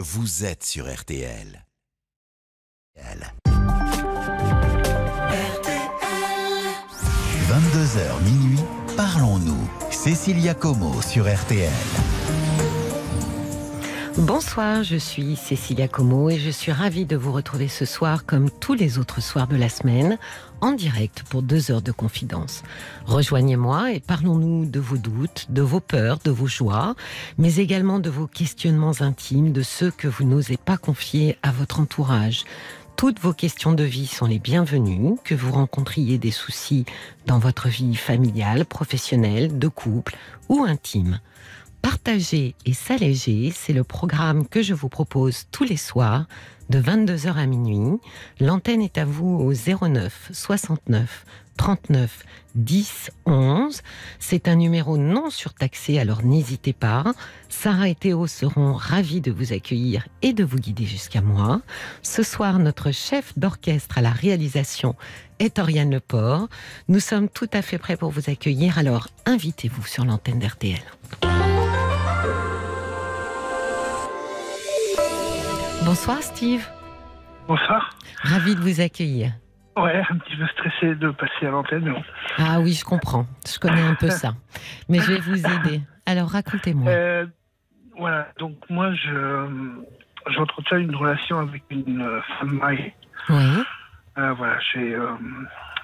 vous êtes sur RTL. 22h minuit, parlons-nous. Cécilia Como sur RTL. Bonsoir, je suis Cécilia Como et je suis ravie de vous retrouver ce soir comme tous les autres soirs de la semaine en direct pour 2 heures de confidence. Rejoignez-moi et parlons-nous de vos doutes, de vos peurs, de vos joies, mais également de vos questionnements intimes, de ceux que vous n'osez pas confier à votre entourage. Toutes vos questions de vie sont les bienvenues, que vous rencontriez des soucis dans votre vie familiale, professionnelle, de couple ou intime. Partager et s'alléger, c'est le programme que je vous propose tous les soirs de 22h à minuit. L'antenne est à vous au 09 69 39 10 11. C'est un numéro non surtaxé, alors n'hésitez pas. Sarah et Théo seront ravis de vous accueillir et de vous guider jusqu'à moi. Ce soir, notre chef d'orchestre à la réalisation est Oriane Leport. Nous sommes tout à fait prêts pour vous accueillir, alors invitez-vous sur l'antenne d'RTL. Bonsoir Steve. Bonsoir. Ravi de vous accueillir. Ouais, un petit peu stressé de passer à l'antenne, mais bon. Ah oui, je comprends. Je connais un peu ça. Mais je vais vous aider. Alors racontez-moi. Voilà, donc moi j'entretiens une relation avec une femme mariée. Oui. Voilà, j'ai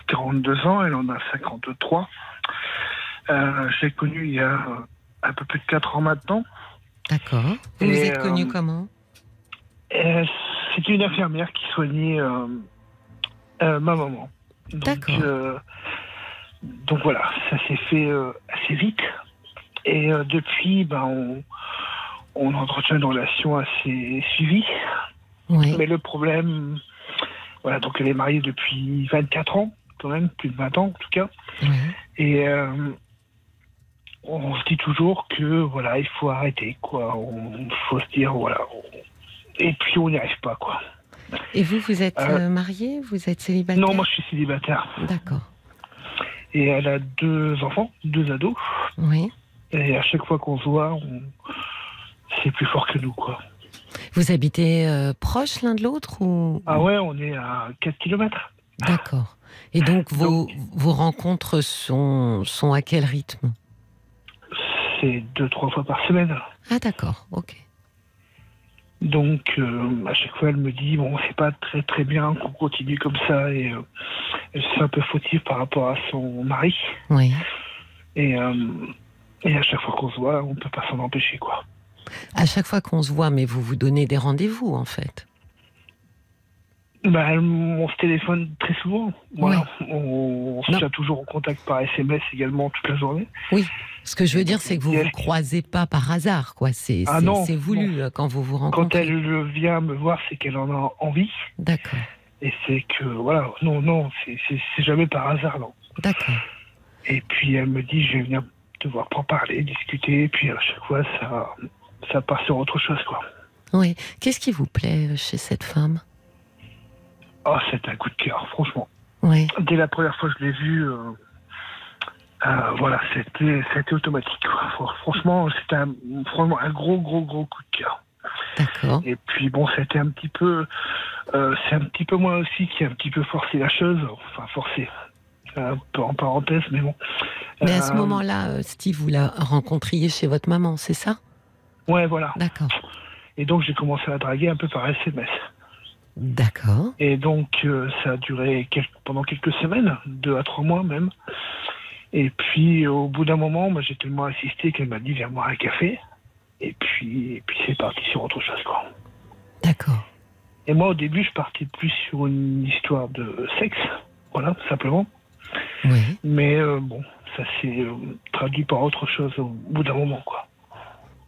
42 ans, elle en a 53. Je l'ai connue il y a un peu plus de 4 ans maintenant. D'accord. Vous vous êtes connue comment ? C'était une infirmière qui soignait ma maman. D'accord. Donc voilà, ça s'est fait assez vite. Et depuis, on entretient une relation assez suivie. Oui. Mais le problème, voilà, donc elle est mariée depuis 24 ans, quand même, plus de 20 ans en tout cas. Oui. Et on se dit toujours que voilà, il faut arrêter, quoi. Il faut se dire, voilà. Et puis on n'y arrive pas, quoi. Et vous êtes marié ? Vous êtes célibataire ? Non, moi je suis célibataire. D'accord. Et elle a 2 enfants, 2 ados. Oui. Et à chaque fois qu'on se voit, c'est plus fort que nous, quoi. Vous habitez proches l'un de l'autre ou... Ah ouais, on est à 4 kilomètres. D'accord. Et donc vos rencontres sont à quel rythme ? C'est 2-3 fois par semaine. Ah d'accord, ok. Donc à chaque fois elle me dit bon, c'est pas très très bien qu'on continue comme ça, et elle se fait un peu fautive par rapport à son mari. Oui. Et à chaque fois qu'on se voit, on peut pas s'en empêcher, quoi. À chaque fois qu'on se voit, mais vous vous donnez des rendez-vous en fait. On se téléphone très souvent. Voilà. Oui. On se tient toujours en contact par SMS également toute la journée. Oui. Ce que je veux dire, c'est que vous vous croisez pas par hasard, quoi. C'est voulu non. Quand vous vous rencontrez. Quand elle vient me voir, c'est qu'elle en a envie. D'accord. Et c'est que voilà, non, c'est jamais par hasard, non. D'accord. Et puis elle me dit, je vais venir te voir pour parler, discuter. Et puis à chaque fois, ça part sur autre chose, quoi. Oui. Qu'est-ce qui vous plaît chez cette femme ? Oh, c'est un coup de cœur, franchement. Oui. Dès la première fois que je l'ai vue, voilà, c'était automatique, quoi. Franchement, c'était un gros coup de cœur. D'accord. Et puis bon, c'était un petit peu, c'est un petit peu moi aussi qui ai un petit peu forcé la chose, enfin forcé, un peu en parenthèse, mais bon. Mais à ce moment-là, Steve, vous la rencontriez chez votre maman, c'est ça ? Ouais, voilà. D'accord. Et donc j'ai commencé à la draguer un peu par SMS. D'accord. Et donc ça a duré pendant quelques semaines, 2 à 3 mois même. Et puis au bout d'un moment, j'ai tellement insisté qu'elle m'a dit viens boire un café. Et puis c'est parti sur autre chose, quoi. D'accord. Et moi au début je partais plus sur une histoire de sexe, voilà, tout simplement. Oui. Mais bon, ça s'est traduit par autre chose au bout d'un moment, quoi.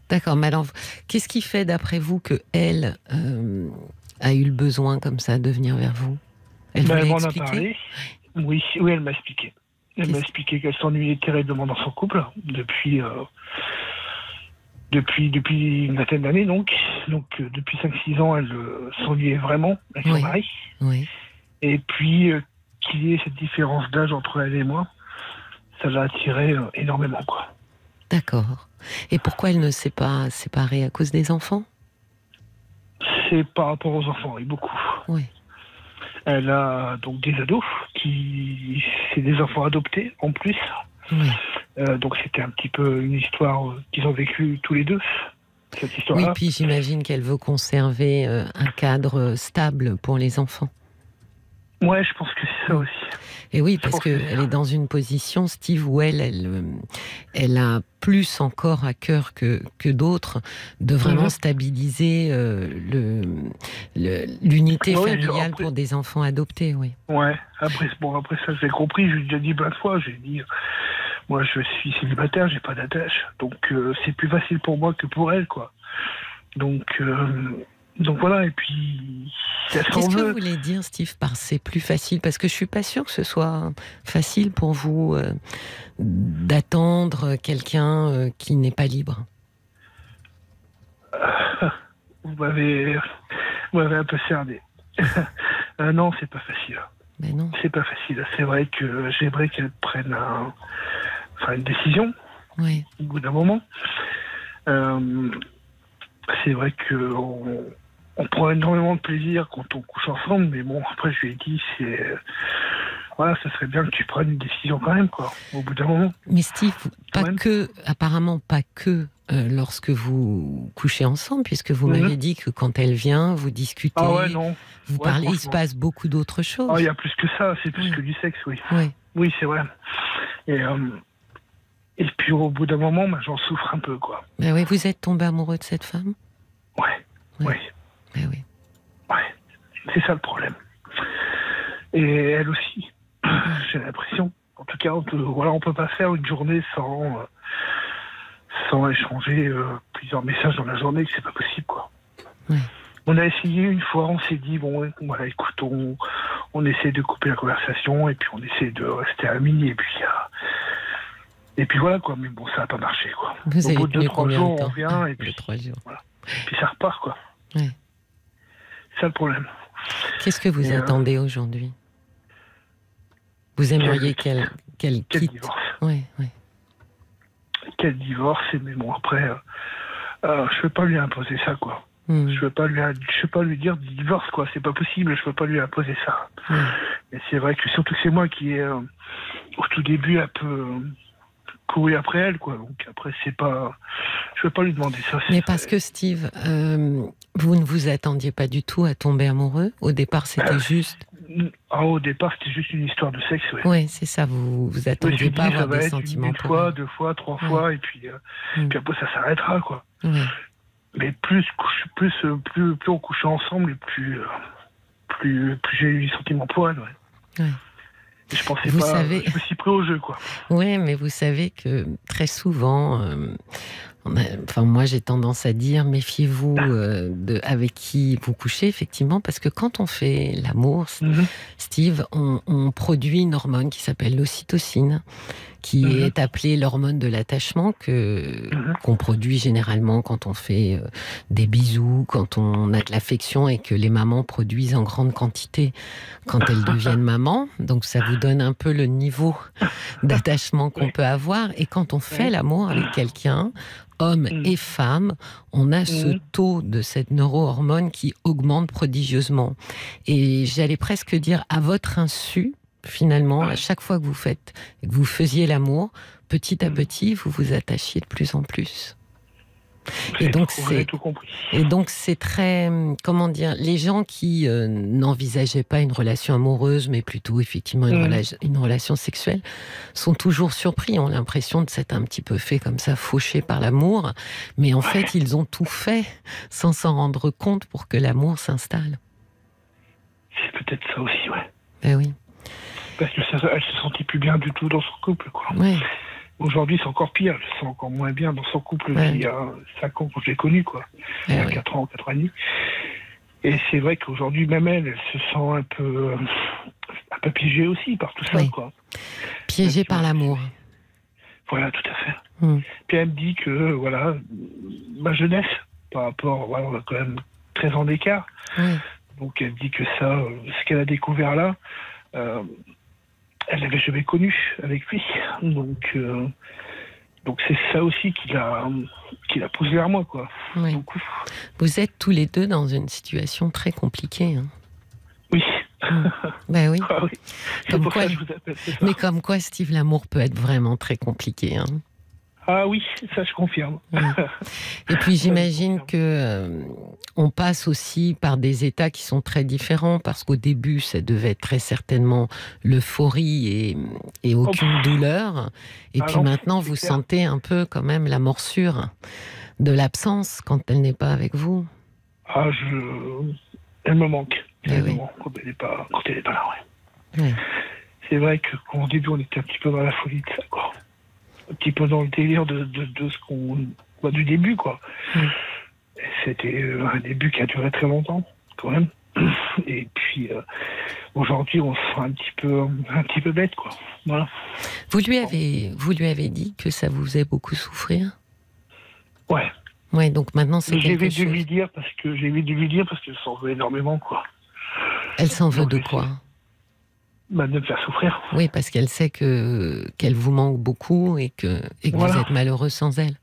D'accord, mais alors qu'est-ce qui fait d'après vous que elle a eu le besoin comme ça de venir vers vous ? Elle m'en a parlé. Oui, elle m'a expliqué. Elle m'a expliqué qu'elle s'ennuyait terriblement dans son couple depuis une vingtaine d'années, donc depuis 5-6 ans, elle s'ennuyait vraiment avec son mari. Oui. Et puis qu'il y ait cette différence d'âge entre elle et moi, ça l'a attiré énormément, quoi. D'accord. Et pourquoi elle ne s'est pas séparée ? À cause des enfants ? C'est par rapport aux enfants, et beaucoup. Oui. Elle a donc des ados, c'est des enfants adoptés en plus. Oui. Donc c'était un petit peu une histoire qu'ils ont vécue tous les deux, cette Oui, histoire-là. puis j'imagine qu'elle veut conserver un cadre stable pour les enfants. Ouais, je pense que c'est ça aussi. Et oui, Je parce pense que c'est qu'elle ça. est dans une position, Steve, où elle a plus encore à cœur que d'autres de vraiment stabiliser l'unité Oui, familiale après- pour des enfants adoptés, oui. Ouais, après ça j'ai compris, je lui ai déjà dit plein de fois, j'ai dit, moi je suis célibataire, j'ai pas d'attache, donc c'est plus facile pour moi que pour elle, quoi. Donc voilà, et puis elle s'en Qu'est-ce que vous veut. voulez dire, Steve, par c'est plus facile? Parce que je suis pas sûre que ce soit facile pour vous d'attendre quelqu'un qui n'est pas libre. Vous m'avez un peu cerné. Non, c'est pas facile. Ben non. C'est pas facile. C'est vrai que j'aimerais qu'elle prenne une décision Oui. au bout d'un moment. C'est vrai que on prend énormément de plaisir quand on couche ensemble, mais bon, après je lui ai dit, voilà, ça serait bien que tu prennes une décision quand même, quoi, au bout d'un moment. Mais Steve, apparemment pas que lorsque vous couchez ensemble, puisque vous m'avez dit que quand elle vient, vous discutez, Ah ouais, non. vous Ouais, parlez, il se franchement. passe beaucoup d'autres choses. Ah, il y a plus que ça, c'est plus que du sexe, oui. Oui. Oui, c'est vrai. Et puis au bout d'un moment, j'en souffre un peu, quoi. Ben oui, vous êtes tombé amoureux de cette femme? Ouais. Ben oui. Ouais. C'est ça le problème. Et elle aussi, j'ai l'impression. En tout cas, on peut pas faire une journée sans échanger plusieurs messages dans la journée, que c'est pas possible, quoi. Ouais. On a essayé une fois, on s'est dit, bon, voilà, écoute, on essaie de couper la conversation, et puis on essaie de rester amis, et puis voilà, quoi. Mais bon, ça n'a pas marché, quoi. Vous Au avez bout de tenu 2-3 combien de jours, temps? on vient, et 2-3 jours. voilà. Et puis ça repart, quoi. Ouais. C'est ça le problème. Qu'est-ce que vous attendez aujourd'hui? Vous aimeriez qu'elle Quel quitte? divorce. Oui. Quel divorce, mais bon, après, je peux pas lui imposer ça, quoi. Je peux pas lui dire du divorce, quoi. C'est pas possible, je peux pas lui imposer ça. Mais c'est vrai que surtout que c'est moi qui ai, au tout début, un peu couru après elle, quoi. Donc après, je peux pas lui demander ça. Mais parce que Steve, vous ne vous attendiez pas du tout à tomber amoureux. Au départ, c'était juste. Au départ, c'était juste une histoire de sexe, ouais. Oui, c'est ça. Vous attendiez pas à avoir des sentiments une pour fois, elle. 2 fois, 3 fois, et puis après ça s'arrêtera, quoi. Oui. Mais plus on couchait ensemble, et plus j'ai eu du sentiment pour elle, ouais. Ouais. Et je pensais Vous pas, savez... je me suis pris au jeu, quoi. Oui, mais vous savez que très souvent, moi j'ai tendance à dire, méfiez-vous avec qui vous couchez, effectivement, parce que quand on fait l'amour, Steve, on produit une hormone qui s'appelle l'ocytocine, qui est appelée l'hormone de l'attachement, qu'on produit généralement quand on fait des bisous, quand on a de l'affection, et que les mamans produisent en grande quantité quand elles deviennent mamans. Donc ça vous donne un peu le niveau d'attachement qu'on peut avoir. Et quand on fait l'amour avec quelqu'un, homme et femme, on a ce taux de cette neurohormone qui augmente prodigieusement. Et j'allais presque dire, à votre insu, finalement, à chaque fois que vous faisiez l'amour, petit à petit, vous vous attachiez de plus en plus. Et donc c'est très, comment dire, les gens qui n'envisageaient pas une relation amoureuse, mais plutôt effectivement une relation sexuelle, sont toujours surpris, ont l'impression de s'être un petit peu fait comme ça, fauché par l'amour, mais en fait ils ont tout fait sans s'en rendre compte pour que l'amour s'installe. C'est peut-être ça aussi, ouais. Ben oui. Parce que elle se sentit plus bien du tout dans son couple, quoi. Ouais. Aujourd'hui, c'est encore pire. Elle se sent encore moins bien dans son couple qu'il y a 5 ans quand je l'ai connu, quoi. Il y a 4 ans, 4 ans et demi. Et c'est vrai qu'aujourd'hui, même elle se sent un peu piégée aussi par tout ça, quoi. Piégée par l'amour. Voilà, tout à fait. Puis elle me dit que, voilà, ma jeunesse, par rapport, voilà, on a quand même 13 ans d'écart. Donc elle dit que ça, ce qu'elle a découvert là, elle n'avait jamais connu avec lui. Donc Donc c'est ça aussi qui l'a poussé vers moi, quoi. Oui. Beaucoup. Vous êtes tous les deux dans une situation très compliquée. Hein. Oui. Ben oui. Ah oui. C'est Comme pour quoi, ça que je vous appelle. C'est ça. mais comme quoi, Steve, l'amour peut être vraiment très compliqué. Hein. Ah oui, ça je confirme. Oui. Et puis j'imagine confirme. que on passe aussi par des états qui sont très différents, parce qu'au début, ça devait être très certainement l'euphorie et aucune douleur. Et Ah puis non, maintenant, c'est vous clair. sentez un peu quand même la morsure de l'absence quand elle n'est pas avec vous. Ah, elle me manque. Eh Elle oui. me manque quand elle n'est pas là, ouais. Ouais. C'est vrai qu'au début, on était un petit peu dans la folie de ça, quoi. Un petit peu dans le délire de ce qu'on... du début, quoi. Mm. C'était un début qui a duré très longtemps, quand même. Et puis, aujourd'hui, on se sent un petit peu bête, quoi. Voilà. Vous lui avez dit que ça vous faisait beaucoup souffrir. Ouais. Ouais, donc maintenant c'est Mais quelque j'évite de chose. lui dire parce qu'elle s'en veut énormément, quoi. Elle s'en veut Donc, de j'essaie quoi? de me faire souffrir. Oui, parce qu'elle sait qu'elle vous manque beaucoup et que Voilà. vous êtes malheureux sans elle.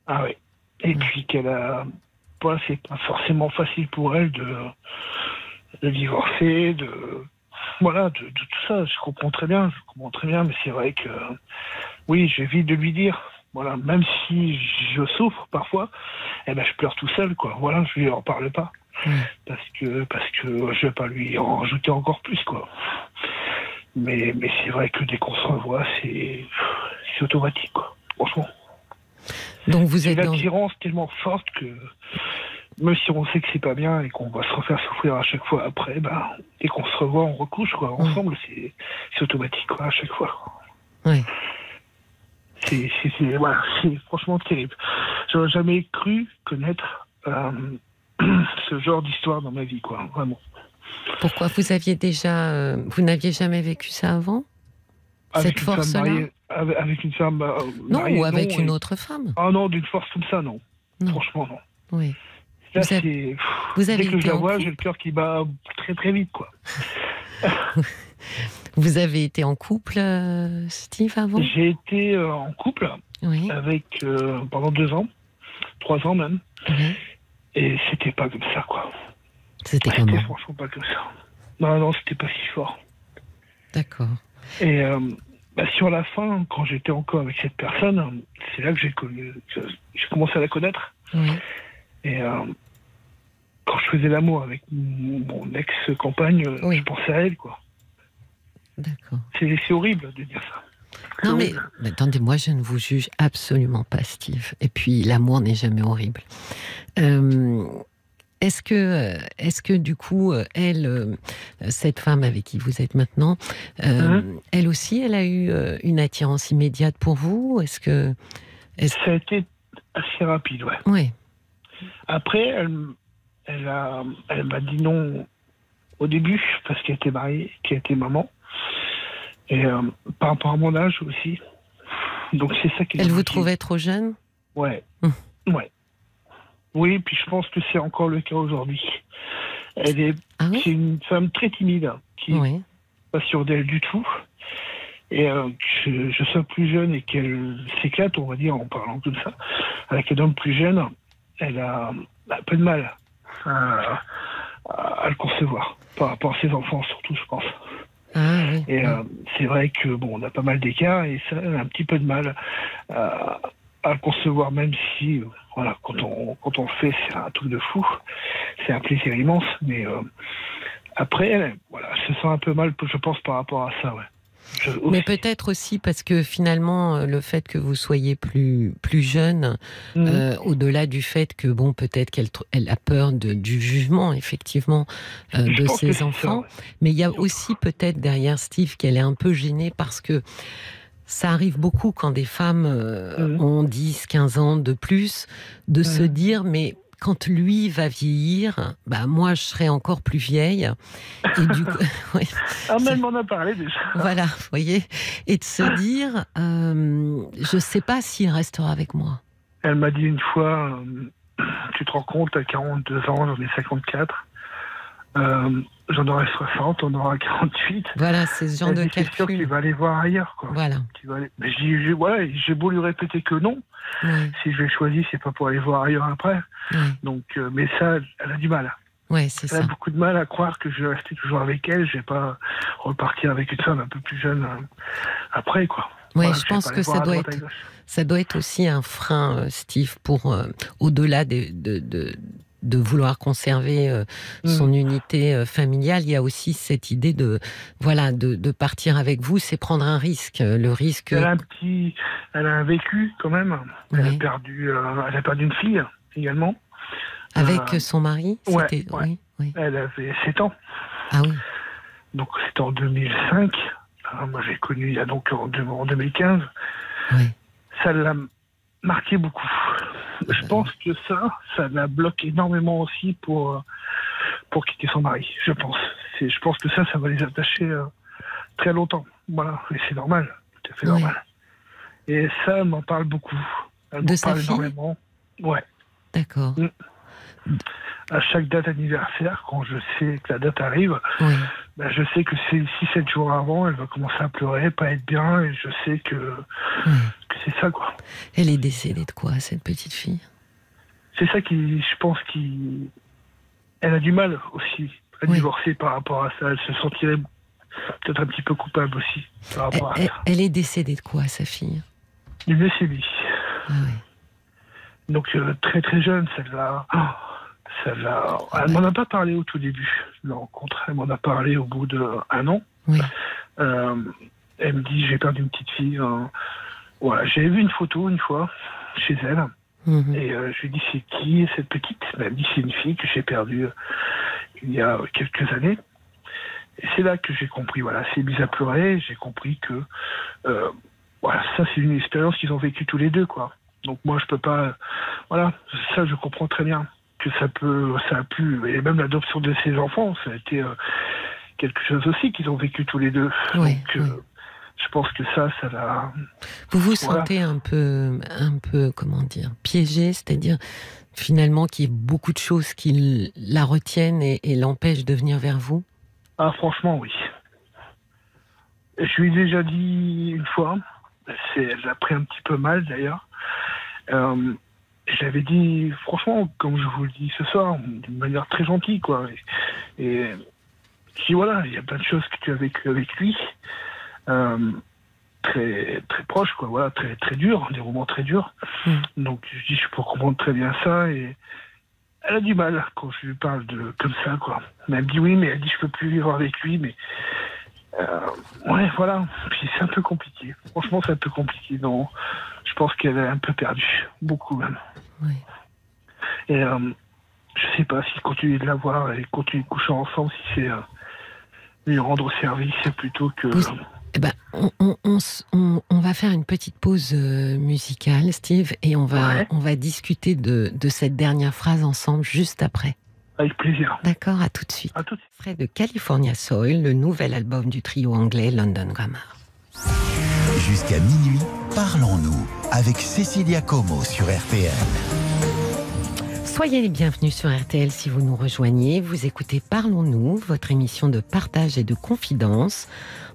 Ah oui. Et puis qu'elle a... Voilà, c'est pas forcément facile pour elle de divorcer, voilà, de tout ça. Je comprends très bien, mais c'est vrai que... Oui, j'évite de lui dire. Voilà, même si je souffre parfois, eh ben je pleure tout seul, quoi. Voilà, je lui en parle pas. Parce que je vais pas lui en rajouter encore plus, quoi. Mais c'est vrai que dès qu'on se revoit, c'est automatique, quoi. Franchement. Donc vous C'est êtes dans... l'attirance tellement forte que même si on sait que c'est pas bien et qu'on va se refaire souffrir à chaque fois après, bah, dès qu'on se revoit, on recouche, quoi. Ensemble, c'est automatique, quoi, à chaque fois. Oui. Voilà, c'est franchement terrible. J'aurais jamais cru connaître ce genre d'histoire dans ma vie, quoi, vraiment. Pourquoi vous n'aviez jamais vécu ça avant? Avec Cette une femme force-là? mariée, avec une femme Non, mariée, ou avec une et- autre femme? Ah non, d'une force comme ça, non. Non. Franchement, non. Oui. Là, Vous avez- vous avez dès que je été la en vois, couple? j'ai le cœur qui bat très très vite, quoi. Vous avez été en couple, Steve, avant? J'ai été en couple Oui. avec pendant 2 ans, 3 ans même, Oui. et c'était pas comme ça, quoi. C'était C'était comment? franchement pas comme ça. Non, c'était pas si fort. D'accord. Et sur la fin, quand j'étais encore avec cette personne, c'est là que j'ai commencé à la connaître. Oui. Et quand je faisais l'amour avec mon ex-compagne, Oui. je pensais à elle, quoi. D'accord. C'est horrible de dire ça. Non, mais Horrible. attendez, moi je ne vous juge absolument pas, Steve. Et puis l'amour n'est jamais horrible. Est-ce que du coup, elle, cette femme avec qui vous êtes maintenant, elle aussi, elle a eu une attirance immédiate pour vous? Ça a été assez rapide, ouais. Oui. Après, elle m'a dit non au début parce qu'elle était mariée, qu'elle était maman. Et par rapport à mon âge aussi. Donc c'est ça qui Elle m'a vous motivé. trouvait trop jeune? Ouais. Ouais. Oui, puis je pense que c'est encore le cas aujourd'hui. C'est une femme très timide, qui n'est pas sûre d'elle du tout. Et que je sois plus jeune et qu'elle s'éclate, on va dire, en parlant comme ça, avec un homme plus jeune, elle a un peu de mal à le concevoir, par rapport à ses enfants surtout, je pense. Ah, oui. Et c'est vrai que on a pas mal d'écarts et ça, elle a un petit peu de mal à le concevoir, même si, voilà, quand on le fait, c'est un truc de fou, c'est un plaisir immense, mais après, elle se sent un peu mal, je pense, par rapport à ça, ouais. Mais peut-être aussi parce que finalement, le fait que vous soyez plus jeune, au-delà du fait que, bon, peut-être qu'elle a peur du jugement, effectivement, de ses enfants, mais il y a aussi peut-être derrière Steve qu'elle est un peu gênée parce que ça arrive beaucoup quand des femmes ont 10, 15 ans de plus, de se dire, mais quand lui va vieillir, bah moi je serai encore plus vieille. Et du coup, ouais, elle m'en a parlé déjà. Voilà, vous voyez. Et de se dire, je ne sais pas s'il restera avec moi. Elle m'a dit une fois, tu te rends compte, à 42 ans, j'en ai 54. j'en aurai 60, on aura 48. Voilà, c'est ce genre de C'est sûr qu'il calcul. va aller voir ailleurs, quoi. Voilà. Mais voilà, j'ai beau lui répéter que non. Ouais. Si je l'ai choisi, c'est pas pour aller voir ailleurs après. Ouais. Donc, mais ça, elle a du mal. Ouais, c'est Elle a ça. beaucoup de mal à croire que je vais rester toujours avec elle. Je vais pas repartir avec une femme un peu plus jeune après, quoi. Ouais, Voilà, je vais pense pas que aller ça voir à doit droite, à être, gauche. ça doit être aussi un frein, Steve, pour au-delà de vouloir conserver son unité familiale. Il y a aussi cette idée de partir avec vous, c'est prendre un risque. Le risque. Elle a un vécu quand même. Ouais. Elle a perdu une fille également. Avec son mari, ouais, c'était. ouais. Oui. Elle avait 7 ans. Ah oui. Donc c'était en 2005. Moi j'ai connu il y a donc en 2015. Oui. Ça l'a marqué beaucoup. Je pense que ça la bloque énormément aussi pour quitter son mari. Je pense que ça va les attacher très longtemps. Voilà, et c'est normal, tout à fait normal. Et ça, elle m'en parle beaucoup. Elle de m'en sa parle fille. Énormément. Ouais. D'accord. À chaque date anniversaire, quand je sais que la date arrive, Oui. Je sais que c'est 6-7 jours avant, elle va commencer à pleurer, pas être bien, et je sais que c'est ça, quoi. Elle est décédée de quoi, cette petite fille? C'est ça je pense elle a du mal aussi à divorcer par rapport à ça. Elle se sentirait peut-être un petit peu coupable aussi par rapport à ça. Elle est décédée de quoi, sa fille? Une leucémie. Ah oui. Donc très très jeune, celle-là. Elle m'en a pas parlé au tout début de la rencontre. Elle m'en a parlé au bout d'1 an. Oui. Elle me dit, j'ai perdu une petite fille. Voilà, j'avais vu une photo une fois chez elle. Et je lui ai dit, c'est qui cette petite? Elle m'a dit, c'est une fille que j'ai perdue il y a quelques années. Et c'est là que j'ai compris, voilà, c'est mise à pleurer. J'ai compris que voilà, ça c'est une expérience qu'ils ont vécue tous les deux, quoi. Donc moi je peux pas, voilà, ça je comprends très bien que ça a pu, et même l'adoption de ses enfants, ça a été quelque chose aussi qu'ils ont vécu tous les deux. Oui, donc je pense que ça l'a. Vous vous sentez un peu, comment dire, piégé, c'est-à-dire finalement qu'il y ait beaucoup de choses qui la retiennent et l'empêchent de venir vers vous? Ah, franchement, oui. Je lui ai déjà dit une fois, elle l'a pris un petit peu mal d'ailleurs. J'avais dit, franchement, comme je vous le dis ce soir, d'une manière très gentille, quoi. Et je dis, voilà, il y a plein de choses que tu as vécues avec lui. Très très proche, quoi, voilà, très très dur, des moments très durs. Donc je dis, je peux comprendre très bien ça, et elle a du mal quand je lui parle comme ça, quoi. Mais elle me dit oui, mais elle dit je peux plus vivre avec lui, mais ouais, voilà. Puis c'est un peu compliqué. Franchement, c'est un peu compliqué. Non, je pense qu'elle est un peu perdue, beaucoup même. Oui. Et je sais pas si continuer de la voir et continuer de coucher ensemble, si c'est lui rendre service plutôt que. Eh ben, on va faire une petite pause musicale, Steve, et on va discuter de cette dernière phrase ensemble juste après. Avec plaisir. D'accord, à tout de suite. À tout de suite. Extrait de California Soil, le nouvel album du trio anglais London Grammar. Jusqu'à minuit, parlons-nous avec Cécilia Como sur RTL. Soyez les bienvenus sur RTL si vous nous rejoignez. Vous écoutez Parlons-nous, votre émission de partage et de confidence.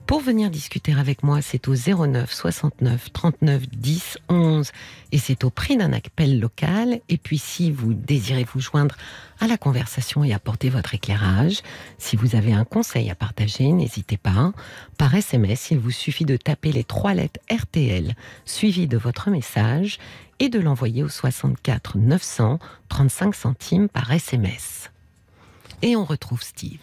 Pour venir discuter avec moi, c'est au 09 69 39 10 11 et c'est au prix d'un appel local. Et puis si vous désirez vous joindre à la conversation et apporter votre éclairage, si vous avez un conseil à partager, n'hésitez pas. Par SMS, il vous suffit de taper les 3 lettres RTL suivies de votre message et de l'envoyer au 64 900 35 centimes par SMS. Et on retrouve Steve.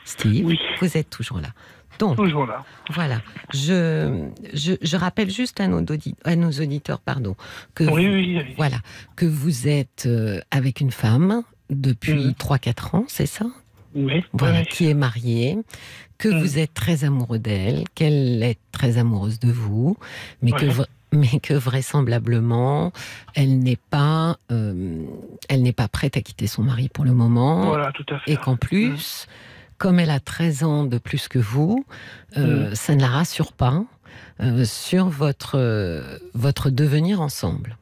Steve, oui. Vous êtes toujours là. Donc, toujours là. Voilà. Je rappelle juste à nos auditeurs, que oui. Voilà, que vous êtes avec une femme depuis 3-4 ans, c'est ça? Oui. Voilà, oui. qui est mariée, que vous êtes très amoureux d'elle, qu'elle est très amoureuse de vous, mais que vraisemblablement elle n'est pas prête à quitter son mari pour le moment. Voilà, tout à fait. Et qu'en plus, comme elle a 13 ans de plus que vous, ça ne la rassure pas sur votre devenir ensemble.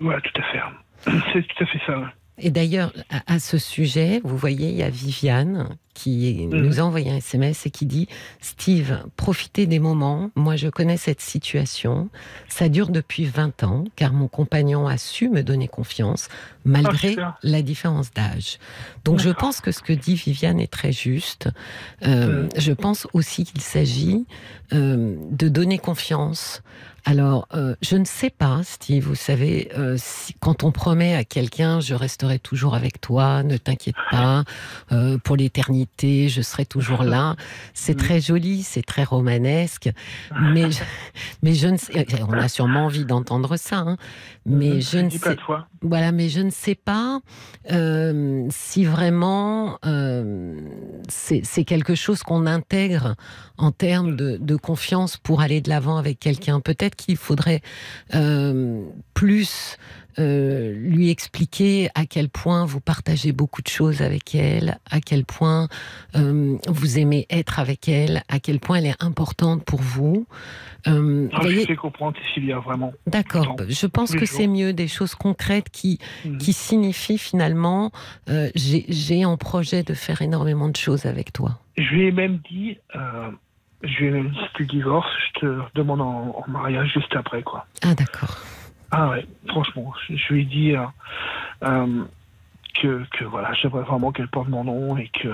Voilà, tout à fait. C'est tout à fait ça. Et d'ailleurs, à ce sujet, vous voyez, il y a Viviane qui nous a envoyé un SMS et qui dit « Steve, profitez des moments. Moi, je connais cette situation. Ça dure depuis 20 ans, car mon compagnon a su me donner confiance, malgré la différence d'âge. » Donc, je pense que ce que dit Viviane est très juste. Je pense aussi qu'il s'agit de donner confiance. Alors, je ne sais pas, Steve, vous savez, quand on promet à quelqu'un « je resterai toujours avec toi, ne t'inquiète pas, pour l'éternité, je serai toujours là », c'est très joli, c'est très romanesque, mais je ne sais, on a sûrement envie d'entendre ça, hein, mais je ne sais, voilà, mais je ne sais pas si vraiment c'est quelque chose qu'on intègre en termes de confiance pour aller de l'avant avec quelqu'un. Peut-être qu'il faudrait plus lui expliquer à quel point vous partagez beaucoup de choses avec elle, à quel point vous aimez être avec elle, à quel point elle est importante pour vous. Je sais comprendre, Cécilia, vraiment. D'accord. Je pense que c'est mieux des choses concrètes qui signifient finalement j'ai en projet de faire énormément de choses avec toi. Je lui ai même dit... si tu divorces, je te demande en mariage juste après, quoi. Ah, d'accord. Ah ouais, franchement, je lui ai dit que voilà, j'aimerais vraiment qu'elle porte mon nom et que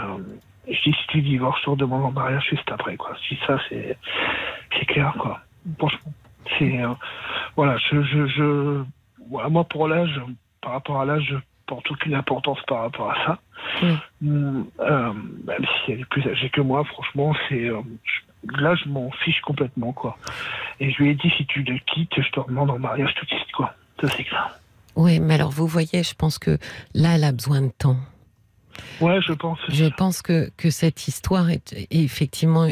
je dis si tu divorces, je te demande en mariage juste après, quoi. Si ça, c'est clair, quoi. Franchement, c'est voilà, voilà, moi pour l'âge, par rapport à l'âge, je porte aucune importance par rapport à ça. Même si elle est plus âgée que moi, franchement, là, je m'en fiche complètement, quoi. Et je lui ai dit, si tu le quittes, je te demande en mariage tout de suite, quoi. Ça, c'est clair. Oui, mais alors, vous voyez, je pense que là, elle a besoin de temps. Ouais, je pense. Je pense que cette histoire est effectivement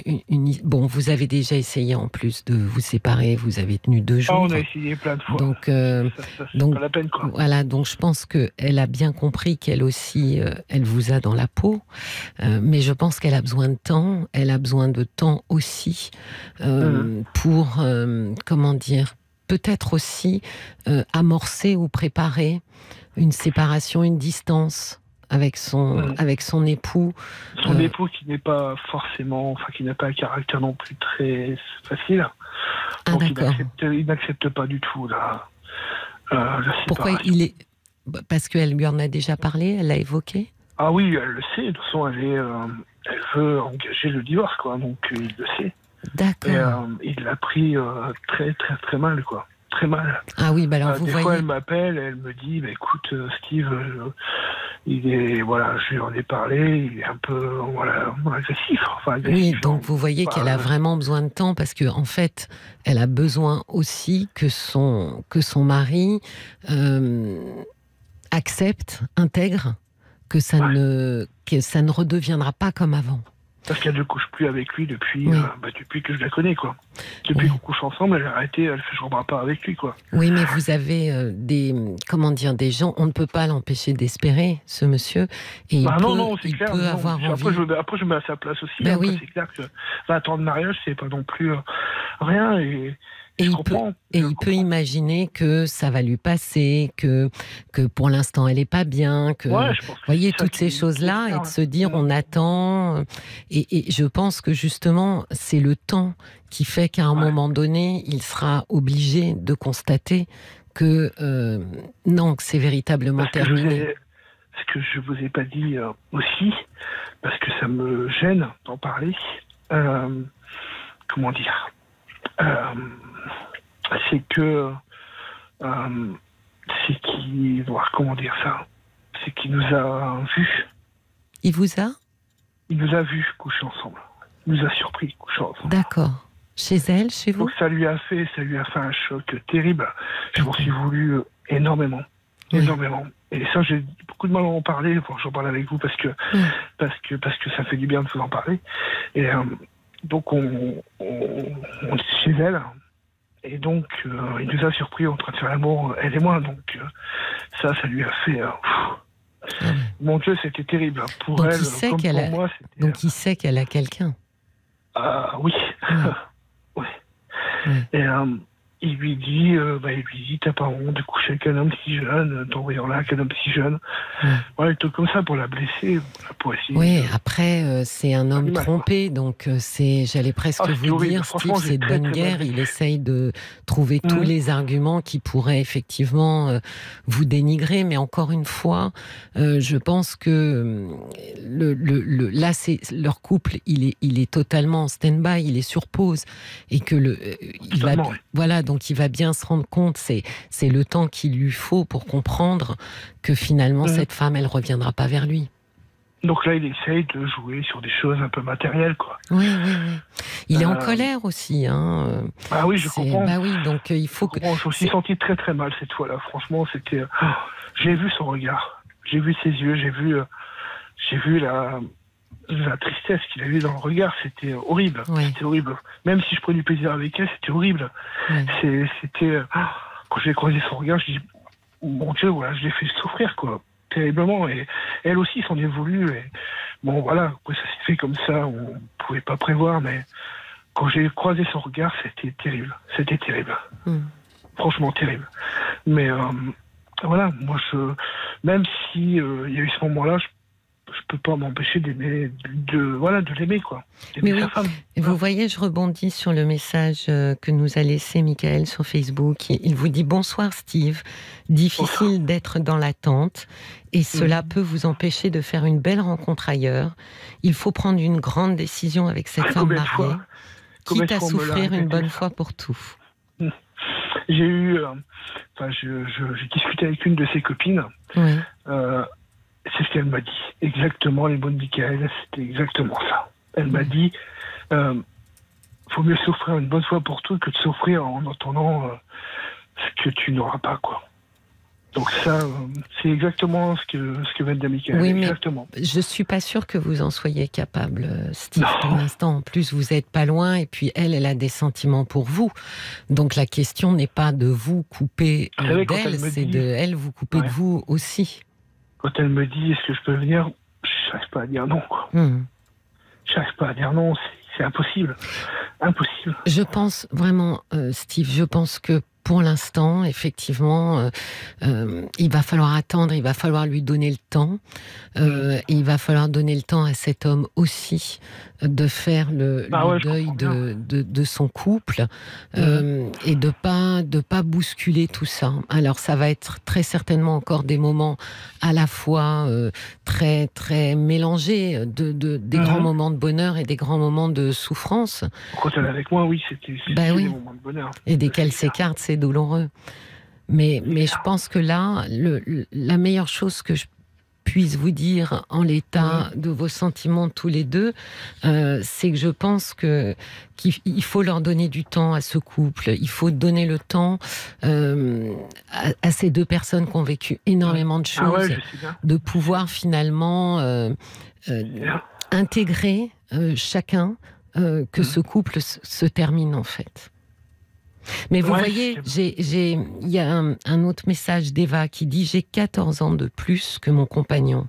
Bon, vous avez déjà essayé en plus de vous séparer, vous avez tenu 2 jours. On a essayé plein de fois. Donc, c'est pas la peine, quoi. Voilà, donc je pense qu'elle a bien compris qu'elle aussi, elle vous a dans la peau. Mais je pense qu'elle a besoin de temps. Elle a besoin de temps aussi pour, comment dire, peut-être aussi amorcer ou préparer une séparation, une distance avec son épout. Son époux qui n'est pas forcément, enfin qui n'a pas un caractère non plus très facile. Ah, donc d'accord. il n'accepte pas du tout la Pourquoi Parce qu'elle lui en a déjà parlé, elle l'a évoqué. Ah oui, elle le sait. De toute façon, elle veut engager le divorce, quoi. Donc il le sait. D'accord. Et il l'a pris très très très mal, quoi. Très mal. Ah oui, bah alors vous des voyez. fois, elle m'appelle, elle me dit, bah, écoute, Steve, je lui en ai parlé, il est un peu, agressif. Oui, donc vous voyez qu'elle a vraiment besoin de temps parce que en fait, elle a besoin aussi que son mari accepte, intègre que ça ne redeviendra pas comme avant. Parce qu'elle ne couche plus avec lui depuis que je la connais, quoi. Depuis qu'on couche ensemble, elle a arrêté, elle fait je ne pas avec lui, quoi. Oui, mais vous avez des gens, on ne peut pas l'empêcher d'espérer, ce monsieur. Et il peut avoir envie. Après, je me mets à sa place aussi. Oui. C'est clair que 20 ans de mariage, c'est pas non plus rien. Et il peut imaginer que ça va lui passer, que pour l'instant elle n'est pas bien, que vous voyez toutes ces choses-là, et de se dire on attend. Et je pense que justement c'est le temps qui fait qu'à un moment donné il sera obligé de constater que non, que c'est véritablement terminé. Ce que je vous ai pas dit aussi, parce que ça me gêne d'en parler. Comment dire? C'est que comment dire ça, c'est qu'il nous a vus. Il vous a? Il nous a vus coucher ensemble. Il nous a surpris coucher ensemble. D'accord. Chez elle, chez vous? Donc ça lui a fait un choc terrible. Je m'en suis voulu énormément. Énormément. Et ça, j'ai beaucoup de mal à en parler. J'en parle avec vous parce que ça fait du bien de vous en parler. Et donc on est chez elle. Et donc, il nous a surpris en train de faire l'amour, elle et moi. Donc, ça lui a fait... Mon Dieu, c'était terrible. Pour donc elle, comme pour moi, c'était... Donc, il sait qu'elle a quelqu'un. Oui. Oui. Et il lui dit, t'as pas honte de coucher avec un homme si jeune, t'envoyer là avec un homme si jeune. Voilà, tout comme ça pour la blesser, pour essayer. Oui, après, c'est un homme mal, trompé, donc j'allais presque vous horrible. dire, Steve, c'est de bonne guerre. Il essaye de trouver tous les arguments qui pourraient effectivement vous dénigrer, mais encore une fois, je pense que là, leur couple, il est totalement en stand-by, il est sur pause, et que voilà, donc il va bien se rendre compte, c'est le temps qu'il lui faut pour comprendre que finalement cette femme, elle reviendra pas vers lui. Donc là, il essaye de jouer sur des choses un peu matérielles, quoi. Oui. Il est en colère aussi, hein. Ah oui, je comprends. Bah oui, donc il faut que. Je me suis senti très très mal cette fois-là. Franchement, c'était. J'ai vu son regard, j'ai vu ses yeux, j'ai vu la tristesse qu'il avait dans le regard. C'était horrible. Oui. C'était horrible. Même si je prenais du plaisir avec elle, c'était horrible. Oui. C'était. Quand j'ai croisé son regard, je dis, mon Dieu, voilà, je l'ai fait souffrir, quoi. Terriblement, et elle aussi s'en est voulu, et bon voilà, ça s'est fait comme ça, on pouvait pas prévoir, mais quand j'ai croisé son regard, c'était terrible, franchement terrible, mais voilà, moi même si il y a eu ce moment-là, je peux pas m'empêcher d'aimer, de l'aimer, quoi. Mais oui, sa femme. vous voyez, je rebondis sur le message que nous a laissé Michael sur Facebook. Il vous dit « Bonsoir Steve, difficile d'être dans l'attente et cela peut vous empêcher de faire une belle rencontre ailleurs. Il faut prendre une grande décision avec cette femme mariée, quitte à souffrir une bonne fois pour tout. » J'ai eu... j'ai discuté avec une de ses copines. Oui. C'est ce qu'elle m'a dit. Exactement, les mots de Michael, c'était exactement ça. Elle m'a dit, faut mieux souffrir une bonne fois pour toutes que de souffrir en entendant ce que tu n'auras pas, quoi. Donc ça, c'est exactement ce que vient de dire Michael. Oui, exactement. Mais je suis pas sûre que vous en soyez capable, Steve, non. pour l'instant. En plus, vous êtes pas loin, et puis elle a des sentiments pour vous. Donc la question n'est pas de vous couper d'elle, c'est de elle vous couper de vous aussi. Quand elle me dit est-ce que je peux venir, je n'arrive pas à dire non, quoi. Je n'arrive pas à dire non, c'est impossible. Impossible. Je pense vraiment, Steve, je pense que pour l'instant, effectivement, il va falloir attendre, il va falloir lui donner le temps. Il va falloir donner le temps à cet homme aussi de faire le deuil de son couple et de pas bousculer tout ça. Alors ça va être très certainement encore des moments à la fois très très mélangés, des grands moments de bonheur et des grands moments de souffrance. Quand elle est avec moi, oui, c'était des moments de bonheur. Et desquels s'écartent, c'est douloureux. Mais je pense que là, la meilleure chose que je puisse vous dire en l'état de vos sentiments tous les deux, c'est que je pense qu'il faut leur donner du temps à ce couple. Il faut donner le temps à ces deux personnes qui ont vécu énormément de choses, de pouvoir finalement intégrer chacun que ce couple se termine en fait. Mais vous voyez, il y a un autre message d'Eva qui dit « J'ai 14 ans de plus que mon compagnon.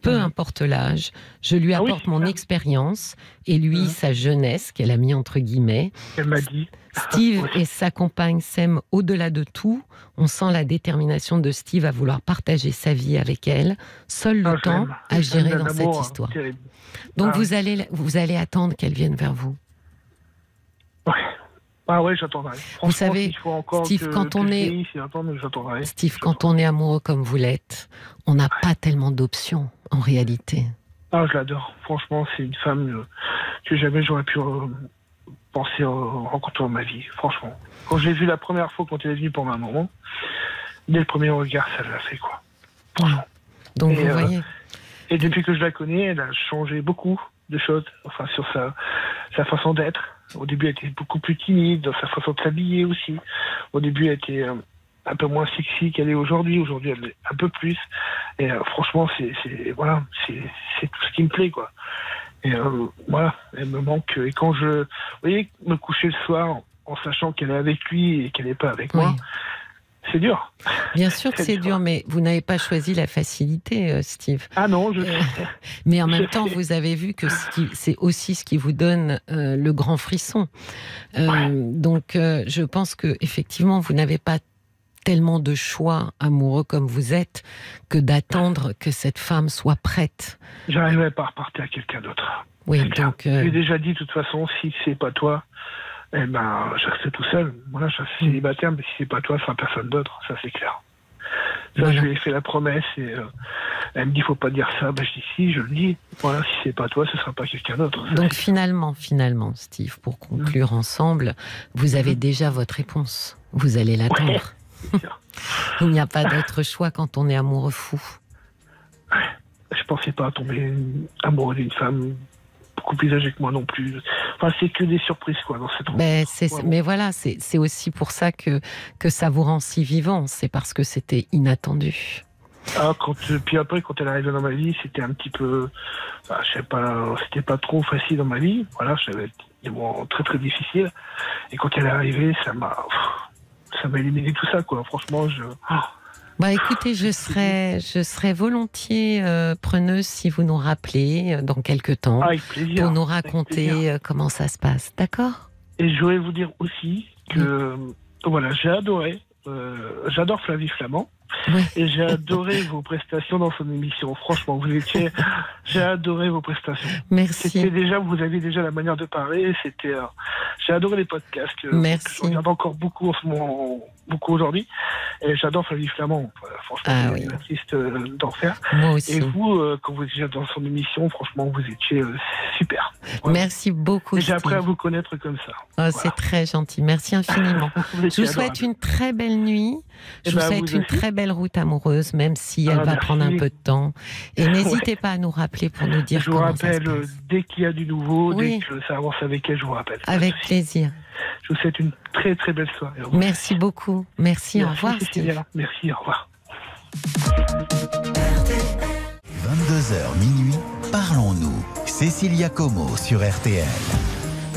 Peu importe l'âge, je lui apporte mon expérience et lui sa jeunesse, qu'elle a mis entre guillemets. Elle m'a dit. Steve et sa compagne s'aiment au-delà de tout. On sent la détermination de Steve à vouloir partager sa vie avec elle. Seul le temps à gérer dans cette histoire. Donc vous allez attendre qu'elle vienne vers vous. Ah ouais, j'attendrai. Vous savez, Steve, quand on est amoureux comme vous l'êtes, on n'a pas tellement d'options, en réalité. Ah, je l'adore. Franchement, c'est une femme que jamais j'aurais pu penser rencontrer dans ma vie. Franchement. Quand je l'ai vue la première fois, quand elle est venue pour ma maman, dès le premier regard, ça l'a fait, quoi. Franchement. Donc, vous voyez. Et depuis que je la connais, elle a changé beaucoup de choses, enfin, sur sa façon d'être. Au début, elle était beaucoup plus timide, dans sa façon de s'habiller aussi. Au début, elle était un peu moins sexy qu'elle est aujourd'hui. Aujourd'hui, elle est un peu plus. Et franchement, c'est tout ce qui me plaît, quoi. Et voilà, elle me manque. Et quand vous voyez, me coucher le soir en sachant qu'elle est avec lui et qu'elle n'est pas avec moi, c'est dur. Bien sûr que c'est dur, mais vous n'avez pas choisi la facilité, Steve. Ah non, je sais. Mais en même temps, vous avez vu que c'est aussi ce qui vous donne le grand frisson. Donc, je pense que effectivement, vous n'avez pas tellement de choix amoureux comme vous êtes que d'attendre que cette femme soit prête. J'arriverai pas à repartir à quelqu'un d'autre. Oui, donc... J'ai déjà dit, de toute façon, si c'est pas toi, eh ben, je reste tout seul. Voilà, je reste célibataire, mais si c'est pas toi, ce sera personne d'autre. Ça, c'est clair. Ça, voilà. je lui ai fait la promesse et elle me dit, faut pas dire ça. Ben, je dis si, je le dis. Voilà, si c'est pas toi, ce sera pas quelqu'un d'autre. Ça, donc finalement, Steve, pour conclure ensemble, vous avez déjà votre réponse. Vous allez l'attendre. c'est sûr. Il n'y a pas d'autre choix quand on est amoureux fou. Je pensais pas tomber amoureux d'une femme beaucoup plus âgée que moi non plus. Enfin, c'est que des surprises, quoi, dans cette rencontre. Mais voilà, c'est aussi pour ça que ça vous rend si vivant. C'est parce que c'était inattendu. Ah, puis après, quand elle est arrivée dans ma vie, c'était un petit peu... Enfin, je sais pas, c'était pas trop facile dans ma vie. Voilà, j'avais des moments très très difficiles. Et quand elle est arrivée, ça m'a éliminé tout ça, quoi. Franchement, Bah écoutez, je serais volontiers preneuse si vous nous rappelez dans quelques temps avec plaisir, pour nous raconter comment ça se passe, d'accord ? Et je voulais vous dire aussi que voilà, j'adore Flavie Flamand. Oui. Et j'ai adoré vos prestations dans son émission. Franchement, j'ai adoré vos prestations. Merci. Vous aviez déjà la manière de parler. J'ai adoré les podcasts. Merci. Que je regarde encore beaucoup en ce moment, beaucoup aujourd'hui. Et j'adore Flavie Flamand. Franchement, c'est une artiste d'enfer. Moi aussi. Et vous, quand vous étiez dans son émission, franchement, vous étiez super. Vraiment. Merci beaucoup. Et j'ai appris à vous connaître comme ça. Voilà. C'est très gentil. Merci infiniment. Je vous souhaite une très belle nuit. Je vous souhaite une très belle route amoureuse, même si elle va prendre un peu de temps. Et n'hésitez pas à nous rappeler pour nous dire comment ça se passe. Je vous rappelle dès qu'il y a du nouveau, dès que ça avance avec elle, je vous rappelle. Avec plaisir. Je vous souhaite une très très belle soirée. Merci beaucoup. Merci, au revoir Steve. Merci, au revoir. 22h minuit, parlons-nous. Cécilia Como sur RTL.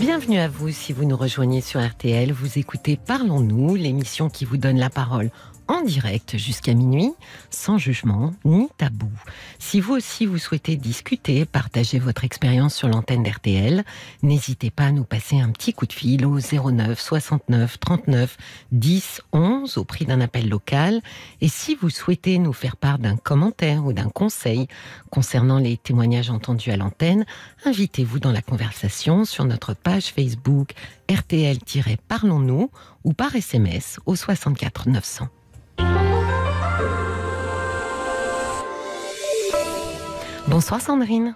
Bienvenue à vous si vous nous rejoignez sur RTL. Vous écoutez Parlons-nous, l'émission qui vous donne la parole en direct jusqu'à minuit, sans jugement ni tabou. Si vous aussi vous souhaitez discuter, partager votre expérience sur l'antenne d'RTL, n'hésitez pas à nous passer un petit coup de fil au 09 69 39 10 11 au prix d'un appel local. Et si vous souhaitez nous faire part d'un commentaire ou d'un conseil concernant les témoignages entendus à l'antenne, invitez-vous dans la conversation sur notre page Facebook RTL-Parlons-nous ou par SMS au 64 900. Bonsoir Sandrine.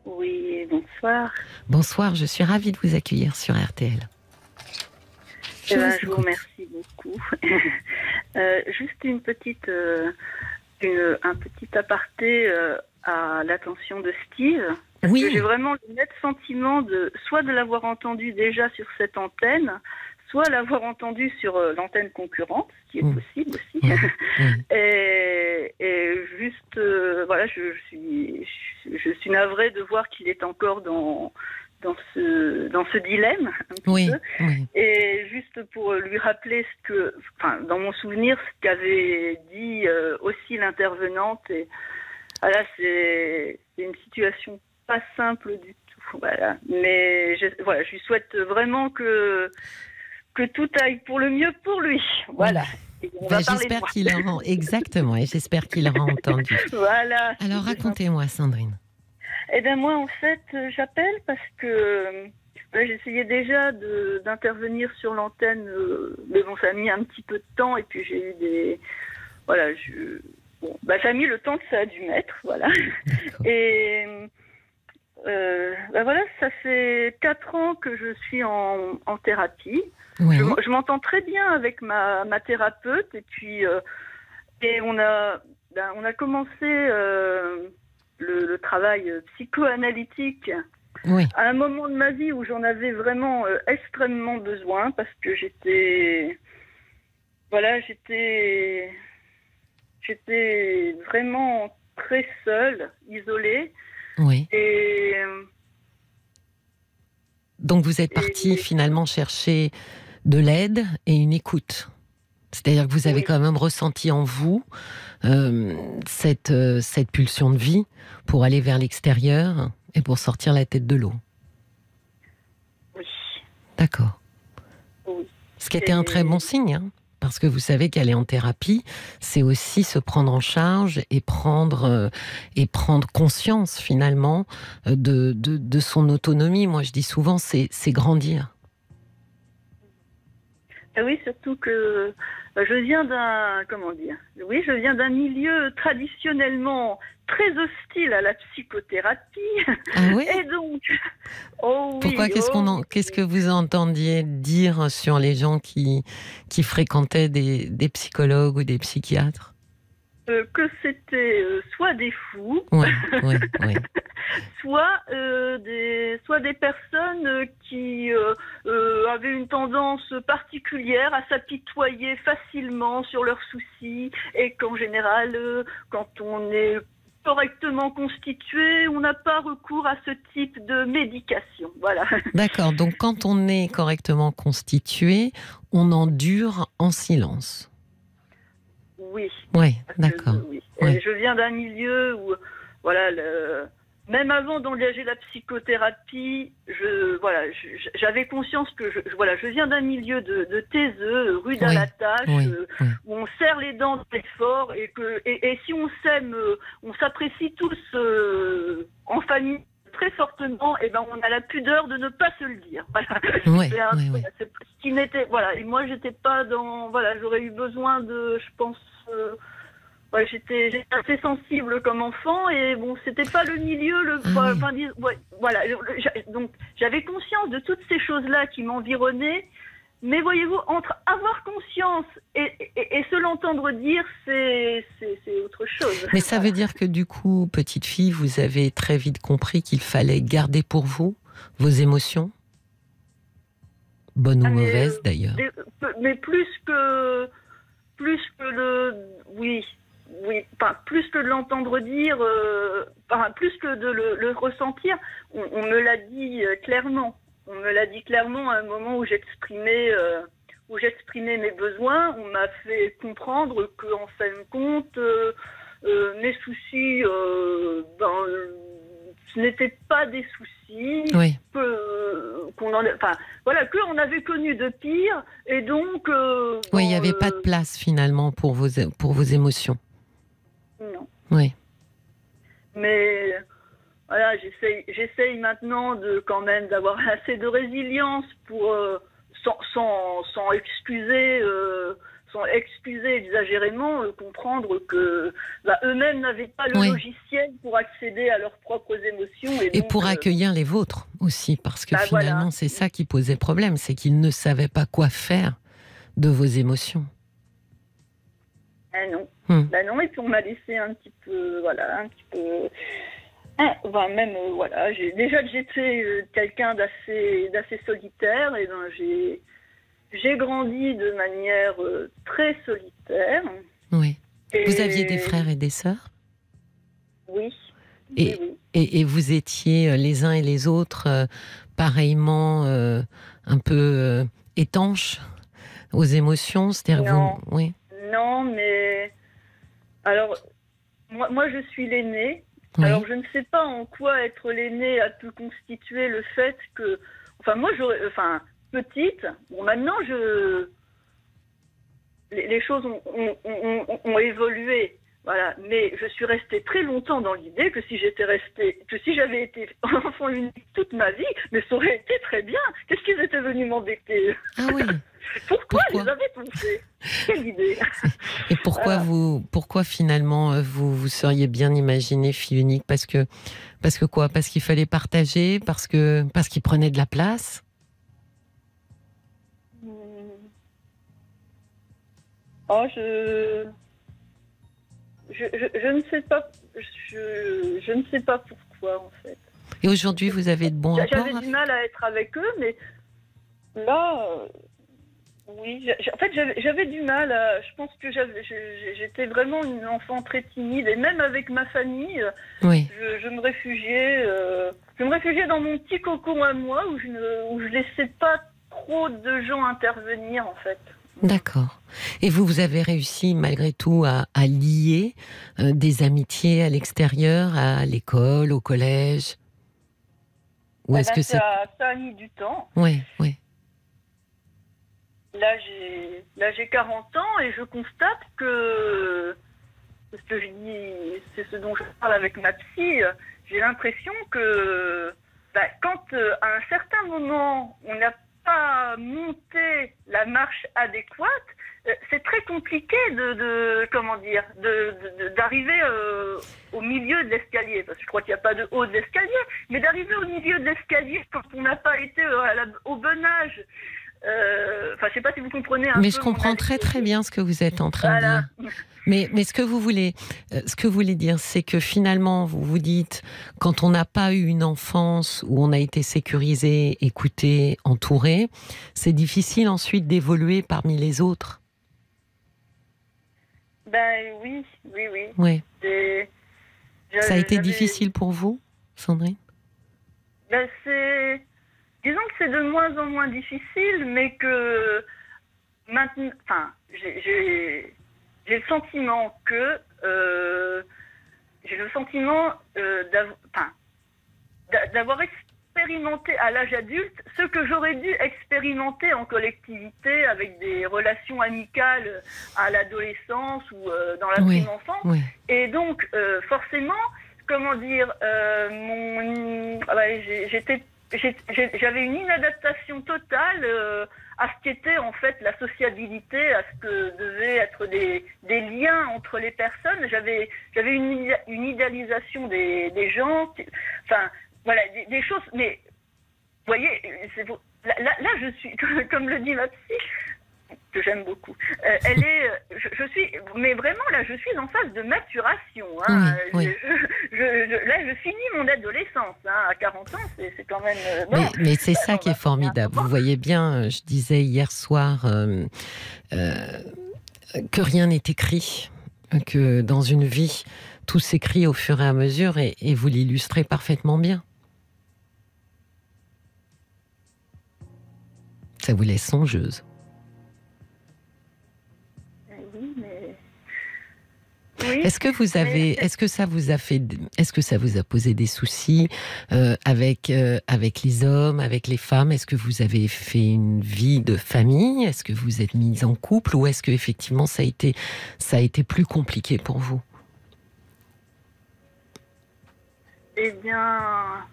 Oui, bonsoir. Bonsoir, je suis ravie de vous accueillir sur RTL. Je vous remercie beaucoup. Juste un petit aparté à l'attention de Steve. Parce que j'ai vraiment le net sentiment soit de l'avoir entendu déjà sur cette antenne, soit l'avoir entendu sur l'antenne concurrente, ce qui est possible aussi. Et juste, voilà, je suis navrée de voir qu'il est encore dans ce dilemme un petit peu. Et juste pour lui rappeler dans mon souvenir, ce qu'avait dit aussi l'intervenante. Et voilà, c'est une situation pas simple du tout. Voilà. Mais je lui souhaite vraiment que tout aille pour le mieux pour lui. Voilà. J'espère qu'il aura exactement, et j'espère qu'il aura entendu. Voilà. Alors racontez-moi, Sandrine. Eh bien moi, en fait, j'appelle parce que j'essayais déjà d'intervenir sur l'antenne, mais bon, ça a mis un petit peu de temps, et puis j'ai eu des... Voilà, ça a mis le temps que ça a dû mettre, voilà. Et... voilà, ça fait 4 ans que je suis en thérapie. Oui. Je m'entends très bien avec ma thérapeute, et puis on a commencé le travail psychoanalytique à un moment de ma vie où j'en avais vraiment extrêmement besoin, parce que j'étais vraiment très seule, isolée. Oui. Et donc vous êtes partie finalement chercher de l'aide et une écoute. C'est-à-dire que vous avez quand même ressenti en vous cette pulsion de vie pour aller vers l'extérieur et pour sortir la tête de l'eau. Oui. D'accord. Oui. Ce qui était un très bon signe, hein, parce que vous savez qu'aller en thérapie, c'est aussi se prendre en charge et prendre conscience finalement de son autonomie. Moi, je dis souvent, c'est grandir. Oui, surtout que je viens je viens d'un milieu traditionnellement très hostile à la psychothérapie. Ah oui. Et donc, pourquoi qu'est-ce que vous entendiez dire sur les gens qui fréquentaient des psychologues ou des psychiatres? Que c'était soit des fous, ouais. soit des personnes qui avaient une tendance particulière à s'apitoyer facilement sur leurs soucis, et qu'en général, quand on est correctement constitué, on n'a pas recours à ce type de médication. Voilà. D'accord, donc quand on est correctement constitué, on endure en silence. Oui. Oui, d'accord. Oui. Ouais. Je viens d'un milieu où, voilà, même avant d'engager la psychothérapie, j'avais conscience que je viens d'un milieu de taiseux, rude à la tâche, où on serre les dents très fort, et si on s'aime, on s'apprécie tous en famille très fortement, et ben on a la pudeur de ne pas se le dire. Voilà. C'est ce qui n'était, voilà. Et moi, j'étais pas dans, voilà, j'aurais eu besoin de, je pense. J'étais assez sensible comme enfant, et bon, c'était pas le milieu donc j'avais conscience de toutes ces choses-là qui m'environnaient, mais voyez-vous, entre avoir conscience et se l'entendre dire, c'est autre chose. Mais ça veut dire que du coup, petite fille, vous avez très vite compris qu'il fallait garder pour vous vos émotions, bonnes ou mauvaises d'ailleurs. Mais plus que plus que de l'entendre dire, plus que de le ressentir, on me l'a dit clairement. On me l'a dit clairement à un moment où j'exprimais mes besoins. On m'a fait comprendre qu'en fin de compte, mes soucis, ce n'étaient pas des soucis. Oui. Qu'on avait connu de pire, et donc. Oui, il n'y avait pas de place finalement pour vos émotions. Non. Oui. Mais voilà, j'essaye maintenant quand même d'avoir assez de résilience pour sans excuser exagérément, comprendre que eux-mêmes n'avaient pas le logiciel pour accéder à leurs propres émotions. Et donc, pour accueillir les vôtres aussi, parce que finalement, c'est ça qui posait problème, c'est qu'ils ne savaient pas quoi faire de vos émotions. Non. Non, et puis on m'a laissé un petit peu. J'étais quelqu'un d'assez solitaire, et j'ai grandi de manière très solitaire. Oui. Vous aviez des frères et des sœurs? Oui. Et vous étiez les uns et les autres pareillement un peu étanches aux émotions? C'est-à-dire oui. Non, mais alors moi je suis l'aînée. Oui. Alors je ne sais pas en quoi être l'aînée a pu constituer le fait que, petite. Bon, maintenant les choses ont évolué. Voilà, mais je suis restée très longtemps dans l'idée que si j'avais été enfant unique toute ma vie, mais ça aurait été très bien. Qu'est-ce qu'ils étaient venus m'embêter? Ah oui. Pourquoi ils avaient pensé? Quelle idée. Et pourquoi finalement vous seriez bien imaginé fille unique? Parce que quoi? Parce qu'il fallait partager? Parce qu'il prenait de la place? Oh, je ne sais pas. Je ne sais pas pourquoi, en fait. Et aujourd'hui, vous avez de bons rapports? J'avais du mal à être avec eux, mais là, oui. En fait, j'avais du mal à. Je pense que j'étais vraiment une enfant très timide, et même avec ma famille, oui. je me réfugiais. Je me réfugiais dans mon petit cocon à moi, où je laissais pas trop de gens intervenir, en fait. D'accord. Et vous avez réussi malgré tout à lier des amitiés à l'extérieur, à l'école, au collège? Ou est-ce que ça a mis du temps. Oui, oui. Là, j'ai 40 ans et je constate que, c'est ce dont je parle avec ma psy, j'ai l'impression que quand à un certain moment, on n'a pas monté la marche adéquate, c'est très compliqué d'arriver au milieu de l'escalier, parce que je crois qu'il n'y a pas de haut de l'escalier, mais d'arriver au milieu de l'escalier quand on n'a pas été au bon âge. Je ne sais pas si vous comprenez un peu. Mais je comprends très très bien ce que vous êtes en train de dire. Mais ce que vous voulez dire, c'est que finalement, vous vous dites, quand on n'a pas eu une enfance où on a été sécurisé, écouté, entouré, c'est difficile ensuite d'évoluer parmi les autres. Oui. Oui. Ça a été difficile pour vous, Sandrine? Disons que c'est de moins en moins difficile, mais que maintenant, j'ai le sentiment que d'avoir expérimenté à l'âge adulte ce que j'aurais dû expérimenter en collectivité avec des relations amicales à l'adolescence ou dans la prime enfance. Oui. Et donc, forcément, j'avais une inadaptation totale à ce qu'était en fait la sociabilité, à ce que devaient être des liens entre les personnes. J'avais une idéalisation des gens, des choses. Mais vous voyez, là je suis, comme le dit ma psy, que j'aime beaucoup. Je suis, mais vraiment là, je suis en phase de maturation. Hein. Oui. Là, je finis mon adolescence. Hein. À 40 ans, c'est quand même. Mais c'est ça qui est formidable. Vous voyez bien, je disais hier soir que rien n'est écrit, que dans une vie, tout s'écrit au fur et à mesure, et vous l'illustrez parfaitement bien. Ça vous laisse songeuse. Oui, est-ce que ça vous a posé des soucis avec les hommes, avec les femmes? Est-ce que vous avez fait une vie de famille? Est-ce que vous êtes mise en couple? Ou est-ce que effectivement ça a été plus compliqué pour vous? Eh bien,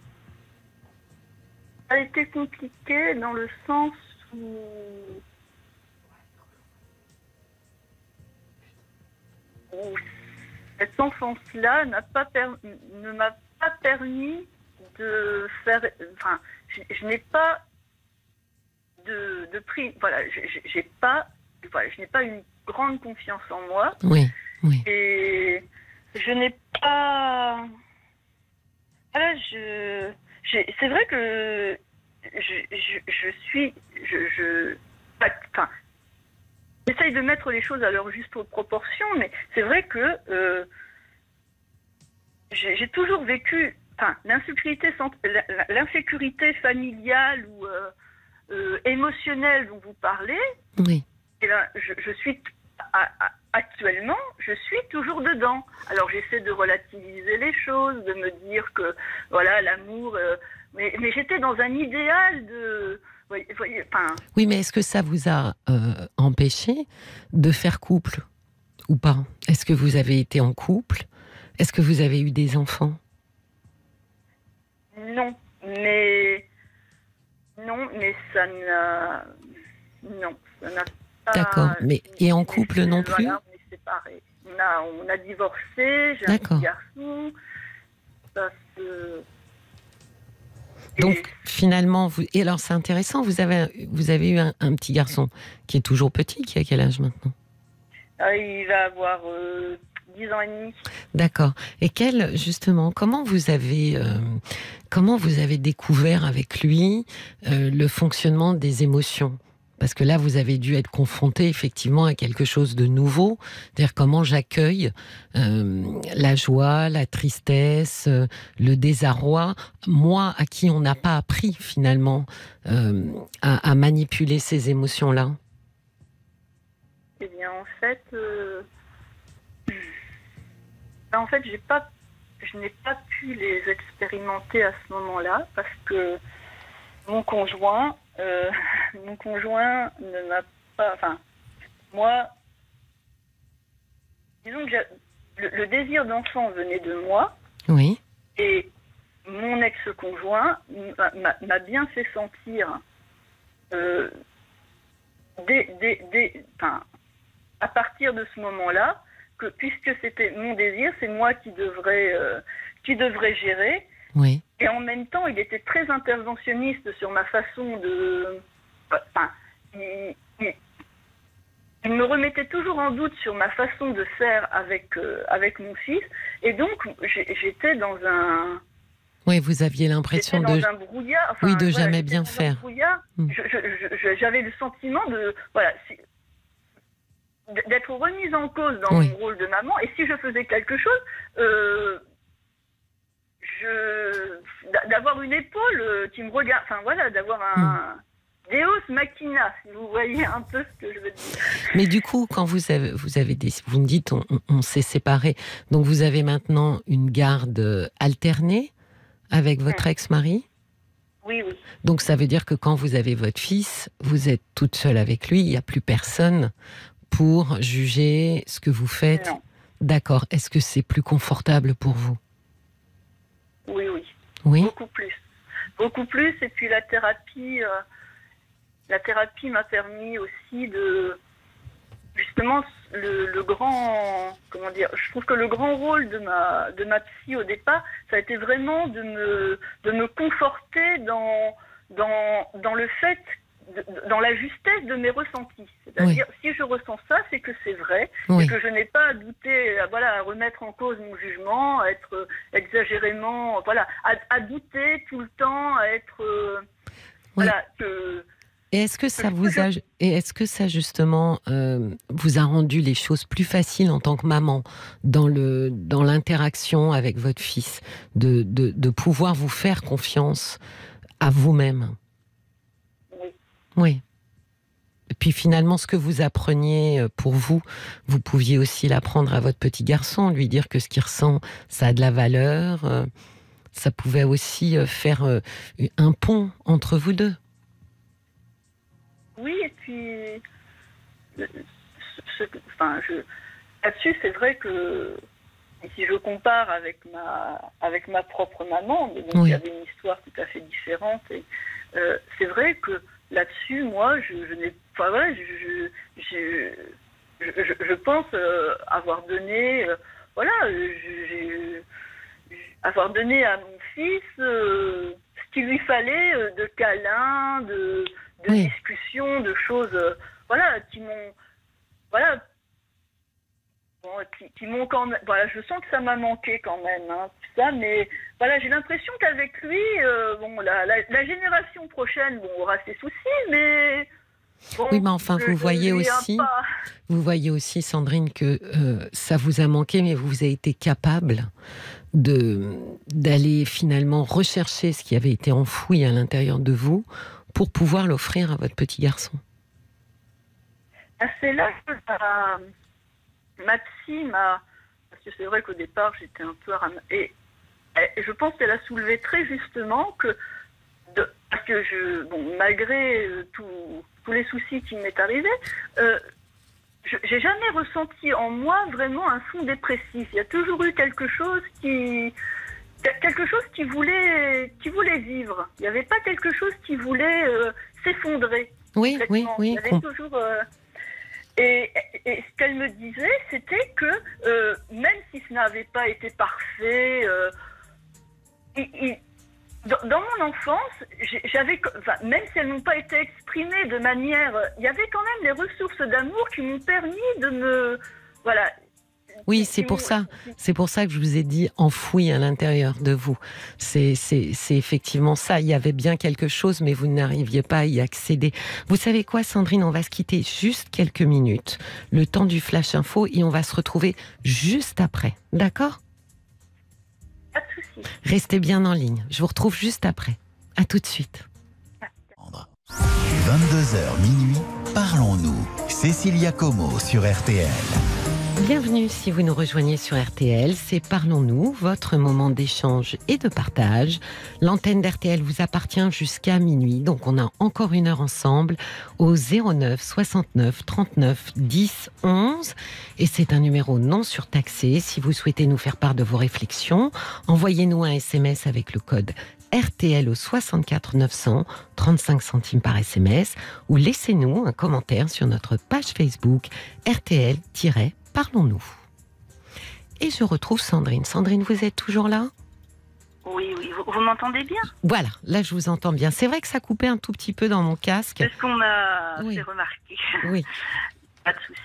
ça a été compliqué dans le sens où cette enfance-là ne m'a pas permis de faire. Enfin, je n'ai pas de prix. Voilà, je n'ai pas une grande confiance en moi. Oui. Et je n'ai pas. Voilà, c'est vrai que je suis. J'essaye de mettre les choses à leur juste proportion, mais c'est vrai que j'ai toujours vécu l'insécurité familiale ou émotionnelle dont vous parlez. Oui. Et là, actuellement, je suis toujours dedans. Alors j'essaie de relativiser les choses, de me dire que voilà, l'amour. Mais j'étais dans un idéal de. Oui, mais est-ce que ça vous a empêché de faire couple ou pas? Est-ce que vous avez été en couple? Est-ce que vous avez eu des enfants? Non, mais ça n'a pas... D'accord, et en couple non plus? Voilà, on est séparés. On a divorcé, j'ai un petit garçon. Donc finalement, et alors c'est intéressant, vous avez eu un petit garçon qui est toujours petit, qui a quel âge maintenant? Il va avoir 10 ans et demi. D'accord. Et justement, comment vous avez découvert avec lui le fonctionnement des émotions? Parce que là, vous avez dû être confronté effectivement à quelque chose de nouveau. C'est-à-dire comment j'accueille la joie, la tristesse, le désarroi. Moi, à qui on n'a pas appris finalement à manipuler ces émotions-là. Eh bien, en fait, je n'ai pas pu les expérimenter à ce moment-là parce que mon conjoint ne m'a pas... Enfin, moi, disons que le désir d'enfant venait de moi. Oui. Et mon ex-conjoint m'a bien fait sentir, à partir de ce moment-là, que puisque c'était mon désir, c'est moi qui devrais gérer. Oui. Et en même temps, il était très interventionniste sur ma façon de... Enfin, il me remettait toujours en doute sur ma façon de faire avec mon fils. Et donc, j'étais dans un... Oui, vous aviez l'impression dans un brouillard. Enfin, oui, de jamais bien faire. J'avais le sentiment de... Voilà, d'être remise en cause dans mon rôle de maman. Et si je faisais quelque chose... d'avoir une épaule qui me regarde, enfin voilà, d'avoir un Deus machina, si vous voyez un peu ce que je veux dire. Mais du coup, quand vous me dites on s'est séparés, donc vous avez maintenant une garde alternée avec votre ex-mari ? Oui. Donc ça veut dire que quand vous avez votre fils, vous êtes toute seule avec lui, il n'y a plus personne pour juger ce que vous faites ? Non. D'accord. Est-ce que c'est plus confortable pour vous ? Oui. Beaucoup plus. Et puis la thérapie m'a permis aussi de, justement, le grand, comment dire, je trouve que le grand rôle de ma psy au départ, ça a été vraiment de me conforter dans le fait, dans la justesse de mes ressentis. C'est-à-dire, si je ressens ça, c'est que c'est vrai, et que je n'ai pas à douter, à remettre en cause mon jugement, à être exagérément, à douter tout le temps, à être, Et est-ce que ça justement vous a rendu les choses plus faciles en tant que maman dans l'interaction avec votre fils, de pouvoir vous faire confiance à vous-même ? Oui. Et puis finalement, ce que vous appreniez pour vous, vous pouviez aussi l'apprendre à votre petit garçon, lui dire que ce qu'il ressent, ça a de la valeur. Ça pouvait aussi faire un pont entre vous deux. Oui, et puis là-dessus, c'est vrai que si je compare avec ma propre maman, donc il y avait une histoire tout à fait différente. Et c'est vrai que là-dessus, moi, je n'ai pas. Voilà, je pense avoir donné, avoir donné à mon fils ce qu'il lui fallait de câlins, de discussions, de choses, qui m'ont, qui m'ont quand même. Voilà, je sens que ça m'a manqué quand même, tout ça, mais j'ai l'impression qu'avec lui, la génération prochaine, aura ses soucis, mais. Oui, mais enfin, vous voyez aussi, Sandrine, que ça vous a manqué, mais vous avez été capable d'aller finalement rechercher ce qui avait été enfoui à l'intérieur de vous pour pouvoir l'offrir à votre petit garçon. C'est là que ma psy m'a... Parce que c'est vrai qu'au départ, j'étais un peu... Et je pense qu'elle a soulevé très justement que... Parce que malgré tous les soucis qui m'est arrivé, j'ai jamais ressenti en moi vraiment un fond dépressif. Il y a toujours eu quelque chose qui voulait vivre. Il n'y avait pas quelque chose qui voulait s'effondrer. Oui. Il y avait toujours... Et ce qu'elle me disait, c'était que même si ce n'avait pas été parfait, dans mon enfance, même si elles n'ont pas été exprimées de manière... Il y avait quand même des ressources d'amour qui m'ont permis de me... Oui, c'est pour ça que je vous ai dit enfoui à l'intérieur de vous. C'est effectivement ça. Il y avait bien quelque chose, mais vous n'arriviez pas à y accéder. Vous savez quoi, Sandrine, on va se quitter juste quelques minutes, le temps du flash info, et on va se retrouver juste après. D'accord ? Pas de souci. Restez bien en ligne. Je vous retrouve juste après. À tout de suite. 22h minuit, Parlons-nous. Cécilia Como sur RTL. Bienvenue si vous nous rejoignez sur RTL, c'est Parlons-nous, votre moment d'échange et de partage. L'antenne d'RTL vous appartient jusqu'à minuit, donc on a encore une heure ensemble au 09 69 39 10 11. Et c'est un numéro non surtaxé. Si vous souhaitez nous faire part de vos réflexions, envoyez-nous un SMS avec le code RTL au 64 900, 35 centimes par SMS, ou laissez-nous un commentaire sur notre page Facebook RTL-Parlons-nous. Et je retrouve Sandrine. Sandrine, vous êtes toujours là ? Oui, vous m'entendez bien ? Voilà, là je vous entends bien. C'est vrai que ça coupait un tout petit peu dans mon casque. C'est ce qu'on a fait remarquer. Oui. Pas de souci.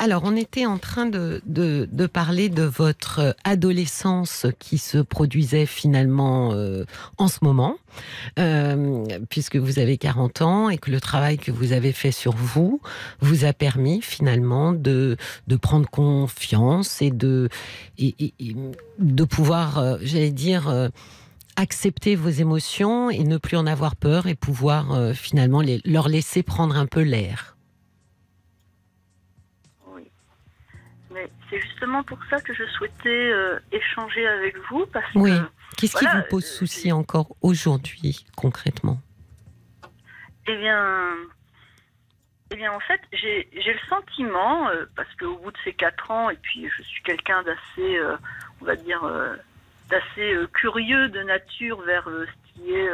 Alors, on était en train de parler de votre adolescence qui se produisait finalement en ce moment, puisque vous avez 40 ans et que le travail que vous avez fait sur vous vous a permis finalement de prendre confiance et de pouvoir, j'allais dire, accepter vos émotions et ne plus en avoir peur et pouvoir finalement leur laisser prendre un peu l'air. C'est justement pour ça que je souhaitais échanger avec vous. Parce oui. Que, qu'est-ce qui vous pose souci encore aujourd'hui, concrètement ? Eh bien, en fait, j'ai le sentiment, parce qu'au bout de ces 4 ans, et puis je suis quelqu'un d'assez, on va dire, d'assez curieux de nature vers ce qui est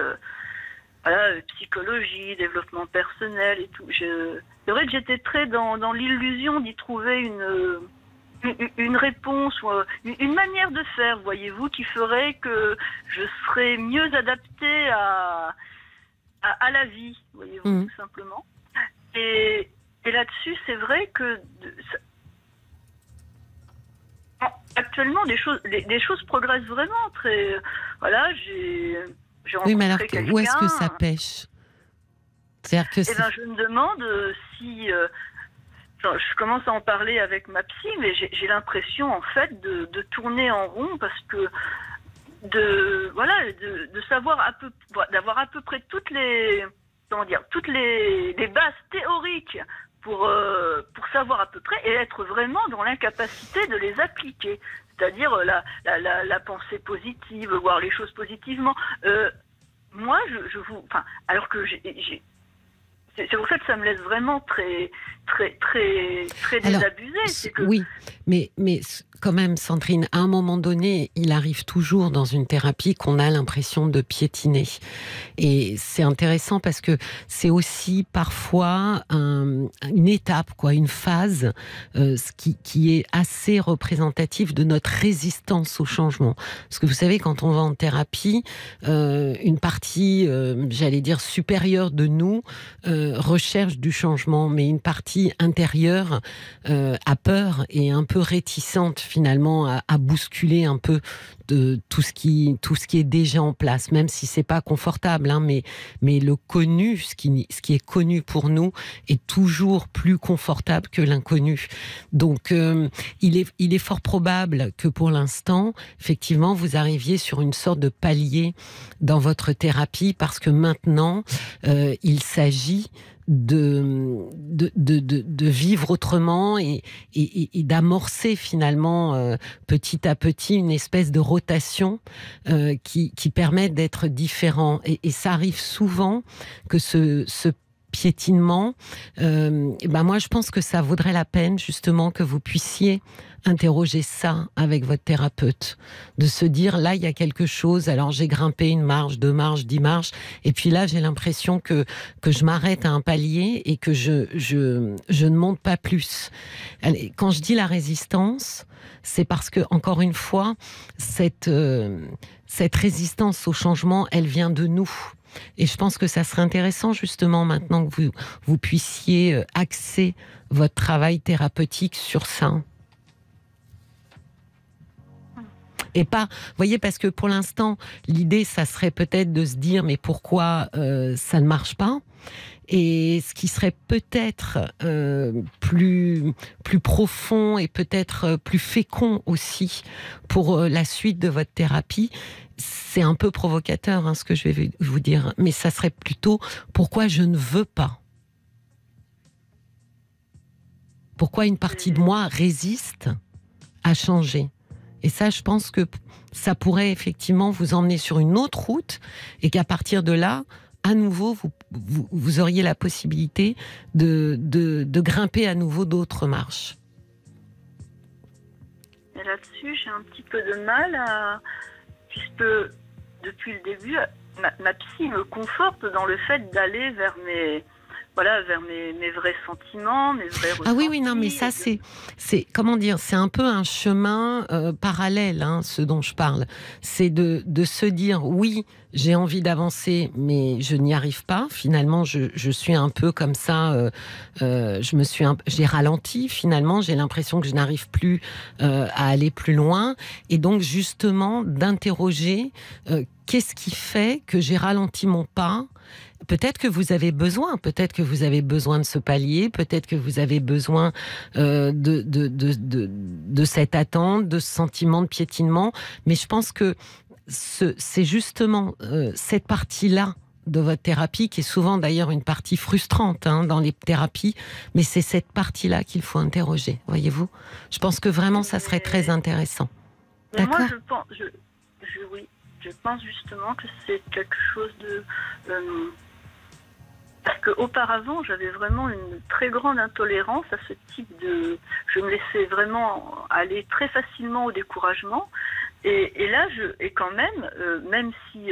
psychologie, développement personnel et tout. C'est vrai que j'étais très dans l'illusion d'y trouver une réponse ou une manière de faire, voyez-vous, qui ferait que je serais mieux adaptée à la vie, voyez-vous, tout simplement. Et là-dessus, c'est vrai que actuellement, les choses progressent vraiment très... Voilà, j'ai rencontré oui, mais alors, quelqu'un... où est-ce que ça pêche ? C'est-à-dire que je me demande si... je commence à en parler avec ma psy, mais j'ai l'impression en fait de tourner en rond parce que de savoir d'avoir à peu près toutes les bases théoriques pour savoir à peu près et être vraiment dans l'incapacité de les appliquer. C'est-à-dire la pensée positive, voir les choses positivement. Moi, alors que c'est pour ça que ça me laisse vraiment très désabusée. Oui, mais quand même, Sandrine, à un moment donné, il arrive toujours dans une thérapie qu'on a l'impression de piétiner. Et c'est intéressant parce que c'est aussi parfois une étape, une phase qui est assez représentative de notre résistance au changement. Parce que vous savez, quand on va en thérapie, une partie, j'allais dire, supérieure de nous recherche du changement, mais une partie intérieure a peur et est un peu réticente finalement à bousculer un peu de tout ce qui est déjà en place, même si c'est pas confortable, mais le connu, ce qui est connu pour nous est toujours plus confortable que l'inconnu. Donc il est fort probable que pour l'instant, effectivement, vous arriviez sur une sorte de palier dans votre thérapie parce que maintenant il s'agit de vivre autrement et d'amorcer finalement petit à petit une espèce de rotation qui permet d'être différent. Et ça arrive souvent que ce piétinement, moi je pense que ça vaudrait la peine justement que vous puissiez interroger ça avec votre thérapeute, de se dire là il y a quelque chose, alors j'ai grimpé 1 marche, 2 marches, 10 marches, et puis là j'ai l'impression que je m'arrête à un palier et que je ne monte pas plus. Quand je dis la résistance, c'est parce que encore une fois cette résistance au changement, elle vient de nous. Et je pense que ça serait intéressant justement maintenant que vous puissiez axer votre travail thérapeutique sur ça. Et pas, vous voyez, parce que pour l'instant, l'idée, ça serait peut-être de se dire, mais pourquoi ça ne marche pas ? Et ce qui serait peut-être plus profond et peut-être plus fécond aussi pour la suite de votre thérapie, c'est un peu provocateur ce que je vais vous dire, mais ça serait plutôt pourquoi je ne veux pas. Pourquoi une partie de moi résiste à changer? Et ça, je pense que ça pourrait effectivement vous emmener sur une autre route et qu'à partir de là, à nouveau, vous auriez la possibilité de grimper à nouveau d'autres marches. Et là-dessus, j'ai un petit peu de mal puisque depuis le début, ma psy me conforte dans le fait d'aller vers mes vrais sentiments, mes vrais ressentis. Ah oui, non, mais ça, c'est comment dire, c'est un peu un chemin parallèle, hein, ce dont je parle. C'est de se dire, oui, j'ai envie d'avancer, mais je n'y arrive pas. Finalement, je suis un peu comme ça, j'ai ralenti, finalement, j'ai l'impression que je n'arrive plus à aller plus loin. Et donc, justement, d'interroger qu'est-ce qui fait que j'ai ralenti mon pas. Peut-être que vous avez besoin de ce palier, peut-être que vous avez besoin de cette attente, de ce sentiment de piétinement, mais je pense que c'est justement cette partie-là de votre thérapie, qui est souvent d'ailleurs une partie frustrante dans les thérapies, mais c'est cette partie-là qu'il faut interroger, voyez-vous. Je pense que vraiment ça serait très intéressant. D'accord ? Moi, je pense justement que c'est quelque chose de... Parce qu'auparavant, j'avais vraiment une très grande intolérance à ce type de... Je me laissais vraiment aller très facilement au découragement. Et là, quand même si...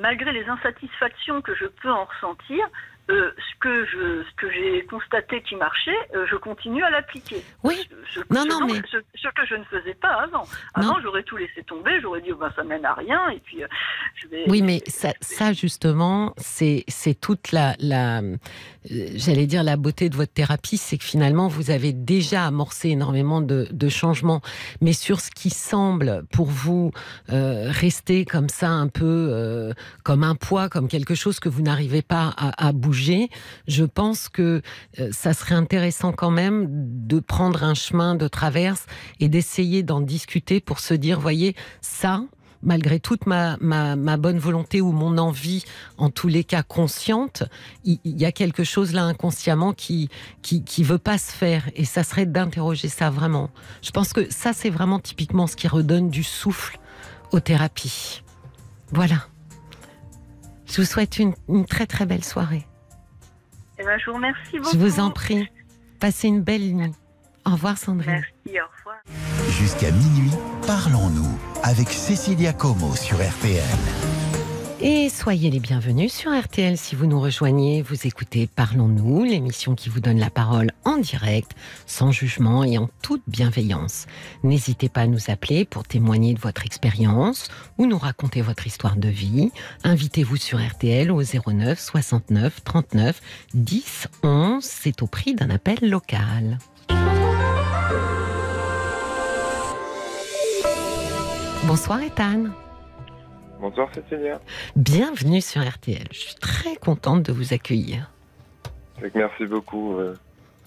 malgré les insatisfactions que je peux en ressentir, ce que j'ai constaté qui marchait, je continue à l'appliquer. Oui. Ce que je ne faisais pas avant. Avant, j'aurais tout laissé tomber, j'aurais dit ça mène à rien, et puis Oui, mais ça justement, c'est toute j'allais dire la beauté de votre thérapie, c'est que finalement vous avez déjà amorcé énormément de changements, mais sur ce qui semble pour vous rester comme ça un peu comme un poids, comme quelque chose que vous n'arrivez pas à bouger. Je pense que ça serait intéressant quand même de prendre un chemin de traverse et d'essayer d'en discuter pour se dire, voyez, ça, malgré toute ma bonne volonté ou mon envie, en tous les cas consciente, il y a quelque chose là inconsciemment qui veut pas se faire, et ça serait d'interroger ça vraiment. Je pense que ça, c'est vraiment typiquement ce qui redonne du souffle aux thérapies. Voilà. Je vous souhaite une très très belle soirée. Je vous remercie beaucoup. Je vous en prie. Passez une belle nuit. Au revoir, Sandrine. Merci, au revoir. Jusqu'à minuit, parlons-nous avec Cécilia Como sur RTL. Et soyez les bienvenus sur RTL si vous nous rejoignez. Vous écoutez Parlons-nous, l'émission qui vous donne la parole en direct, sans jugement et en toute bienveillance. N'hésitez pas à nous appeler pour témoigner de votre expérience ou nous raconter votre histoire de vie. Invitez-vous sur RTL au 09 69 39 10 11. C'est au prix d'un appel local. Bonsoir Ethan. Bonsoir Cécilia. Bienvenue sur RTL. Je suis très contente de vous accueillir. Merci beaucoup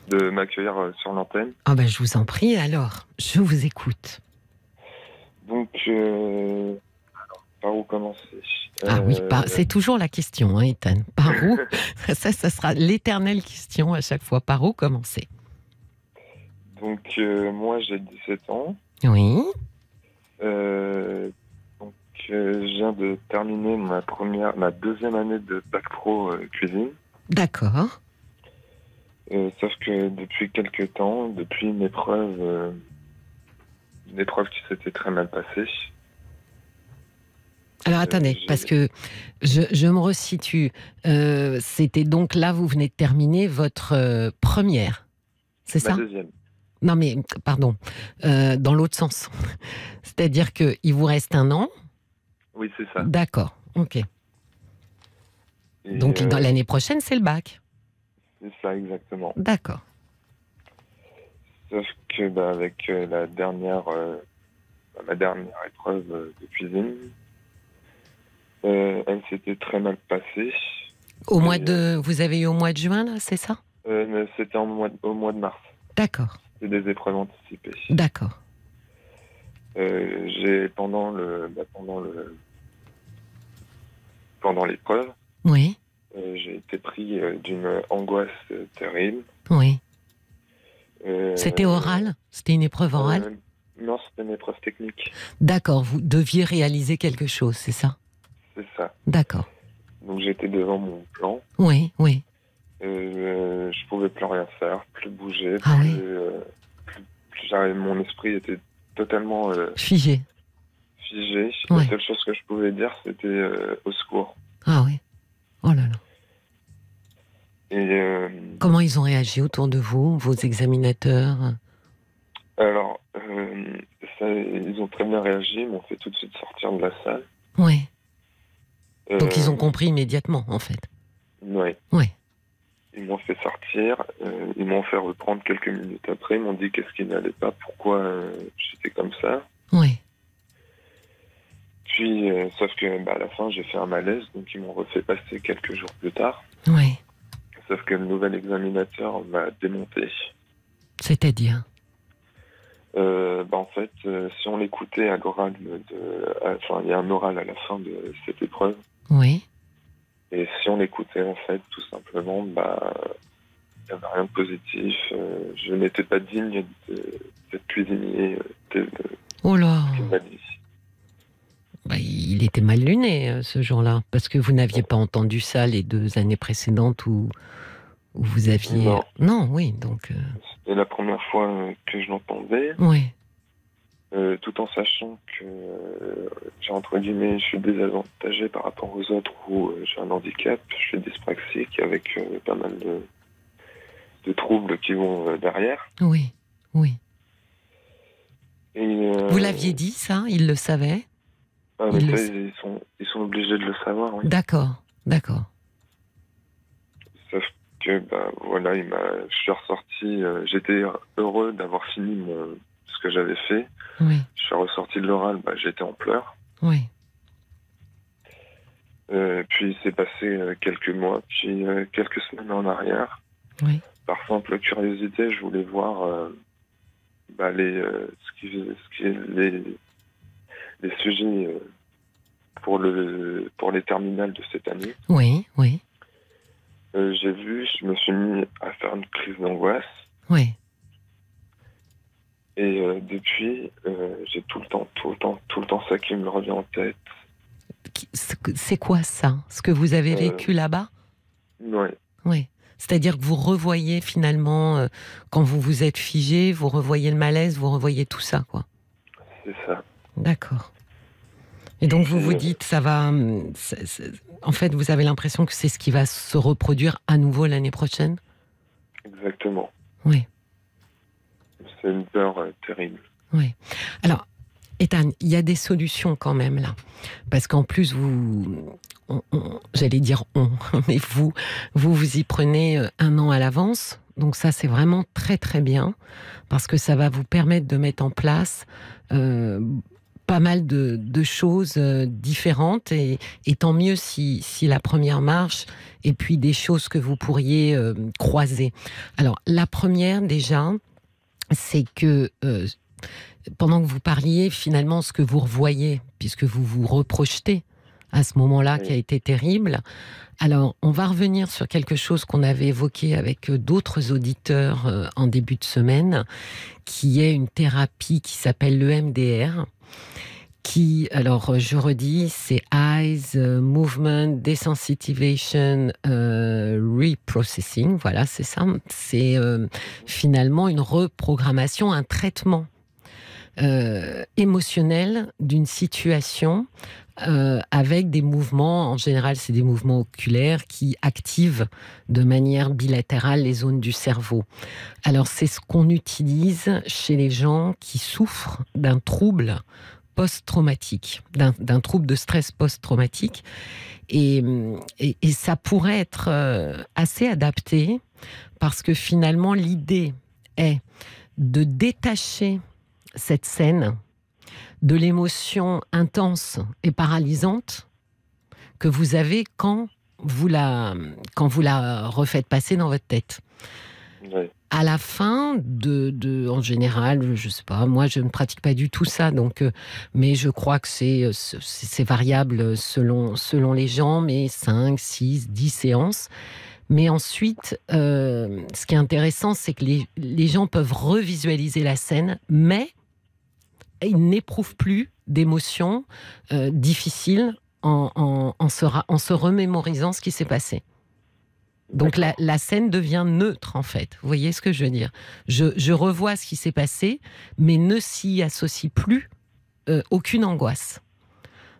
de m'accueillir sur l'antenne. Je vous en prie alors. Je vous écoute. Donc, par où commencer? C'est toujours la question, Ethan. Par où? ça sera l'éternelle question à chaque fois. Par où commencer? Donc, moi j'ai 17 ans. Oui. Je viens de terminer ma deuxième année de bac pro cuisine. D'accord. Sauf que depuis quelques temps, depuis une épreuve qui s'était très mal passée. Alors attendez, parce que je me resitue. C'était donc là, vous venez de terminer votre première, c'est ça? Ma deuxième. Non mais, pardon, dans l'autre sens. C'est-à-dire qu'il vous reste 1 an? Oui, c'est ça. D'accord, ok. Donc dans l'année prochaine, c'est le bac? C'est ça, exactement. D'accord. Sauf que avec ma dernière épreuve de cuisine, elle s'était très mal passée. Vous avez eu au mois de juin, là, c'est ça? C'était au mois de mars. D'accord. C'était des épreuves anticipées. D'accord. Pendant l'épreuve, oui. J'ai été pris d'une angoisse terrible. Oui. C'était oral? C'était une épreuve orale? Non, c'était une épreuve technique. D'accord, vous deviez réaliser quelque chose, c'est ça? C'est ça. D'accord. Donc j'étais devant mon plan. Oui, oui. Je pouvais plus rien faire, plus bouger, Ah mon esprit était totalement figé. Figé. Ouais. La seule chose que je pouvais dire, c'était au secours. Ah oui. Oh là là. Et comment ils ont réagi autour de vous, vos examinateurs? Alors, ils ont très bien réagi, ils m'ont fait tout de suite sortir de la salle. Oui. Donc ils ont compris immédiatement, en fait. Oui. Oui. Ils m'ont fait sortir, ils m'ont fait reprendre quelques minutes après, ils m'ont dit qu'est-ce qui n'allait pas, pourquoi j'étais comme ça. Oui. Puis, sauf que à la fin, j'ai fait un malaise, donc ils m'ont refait passer quelques jours plus tard. Oui. Sauf que le nouvel examinateur m'a démonté. C'est-à-dire en fait, si on l'écoutait à l'oral il y a un oral à la fin de cette épreuve. Oui. Et si on l'écoutait, en fait, tout simplement, il n'y avait rien de positif. Je n'étais pas digne d'être cuisinier. Oh là. Ce qu'il m'a dit. Il était mal luné, ce jour-là, parce que vous n'aviez pas entendu ça les 2 années précédentes où vous aviez... Non, oui, donc... C'était la première fois que je l'entendais. Oui. Tout en sachant que, entre guillemets, je suis désavantagé par rapport aux autres où j'ai un handicap, je suis dyspraxique avec pas mal de troubles qui vont derrière. Oui, oui. Et, vous l'aviez dit, ça? Ils le savaient? Ils sont obligés de le savoir, oui. D'accord, d'accord. Sauf que, voilà, je suis ressorti, j'étais heureux d'avoir fini ce que j'avais fait. Oui. Je suis ressorti de l'oral, j'étais en pleurs. Oui. Puis il s'est passé quelques mois, puis quelques semaines en arrière. Oui. Par simple curiosité, je voulais voir les sujets pour les terminales de cette année. Oui, oui. Je me suis mis à faire une crise d'angoisse. Oui. Et depuis, j'ai tout le temps ça qui me revient en tête. C'est quoi ça? Ce que vous avez vécu là-bas? Oui. Oui. C'est-à-dire que vous revoyez finalement, quand vous vous êtes figé, vous revoyez le malaise, vous revoyez tout ça, quoi. C'est ça. D'accord. Et donc vous vous dites, ça va... en fait, vous avez l'impression que c'est ce qui va se reproduire à nouveau l'année prochaine? Exactement. Oui. C'est une peur terrible. Oui. Alors, Ethan, il y a des solutions quand même là. Parce qu'en plus, j'allais dire mais vous y prenez 1 an à l'avance. Donc ça, c'est vraiment très très bien. Parce que ça va vous permettre de mettre en place pas mal de choses différentes. Et tant mieux si la première marche, et puis des choses que vous pourriez croiser. Alors, la première déjà, c'est que pendant que vous parliez, finalement, ce que vous revoyez, puisque vous vous reprojetez à ce moment-là, qui a été terrible. Alors, on va revenir sur quelque chose qu'on avait évoqué avec d'autres auditeurs en début de semaine, qui est une thérapie qui s'appelle l'EMDR, qui, alors je redis, c'est Eyes Movement Desensitization Reprocessing, voilà, c'est ça. C'est finalement une reprogrammation, un traitement émotionnel d'une situation avec des mouvements, en général c'est des mouvements oculaires qui activent de manière bilatérale les zones du cerveau. Alors c'est ce qu'on utilise chez les gens qui souffrent d'un trouble post-traumatique, d'un trouble de stress post-traumatique. Et ça pourrait être assez adapté parce que finalement l'idée est de détacher cette scène de l'émotion intense et paralysante que vous avez quand vous la refaites passer dans votre tête. Oui. À la fin en général, je sais pas, moi je ne pratique pas du tout ça, donc, mais je crois que c'est variable selon les gens, mais 5, 6, 10 séances. Mais ensuite, ce qui est intéressant, c'est que les gens peuvent revisualiser la scène, mais ils n'éprouvent plus d'émotions difficiles en se remémorisant ce qui s'est passé. Donc la scène devient neutre, en fait. Vous voyez ce que je veux dire ? Je revois ce qui s'est passé, mais ne s'y associe plus aucune angoisse.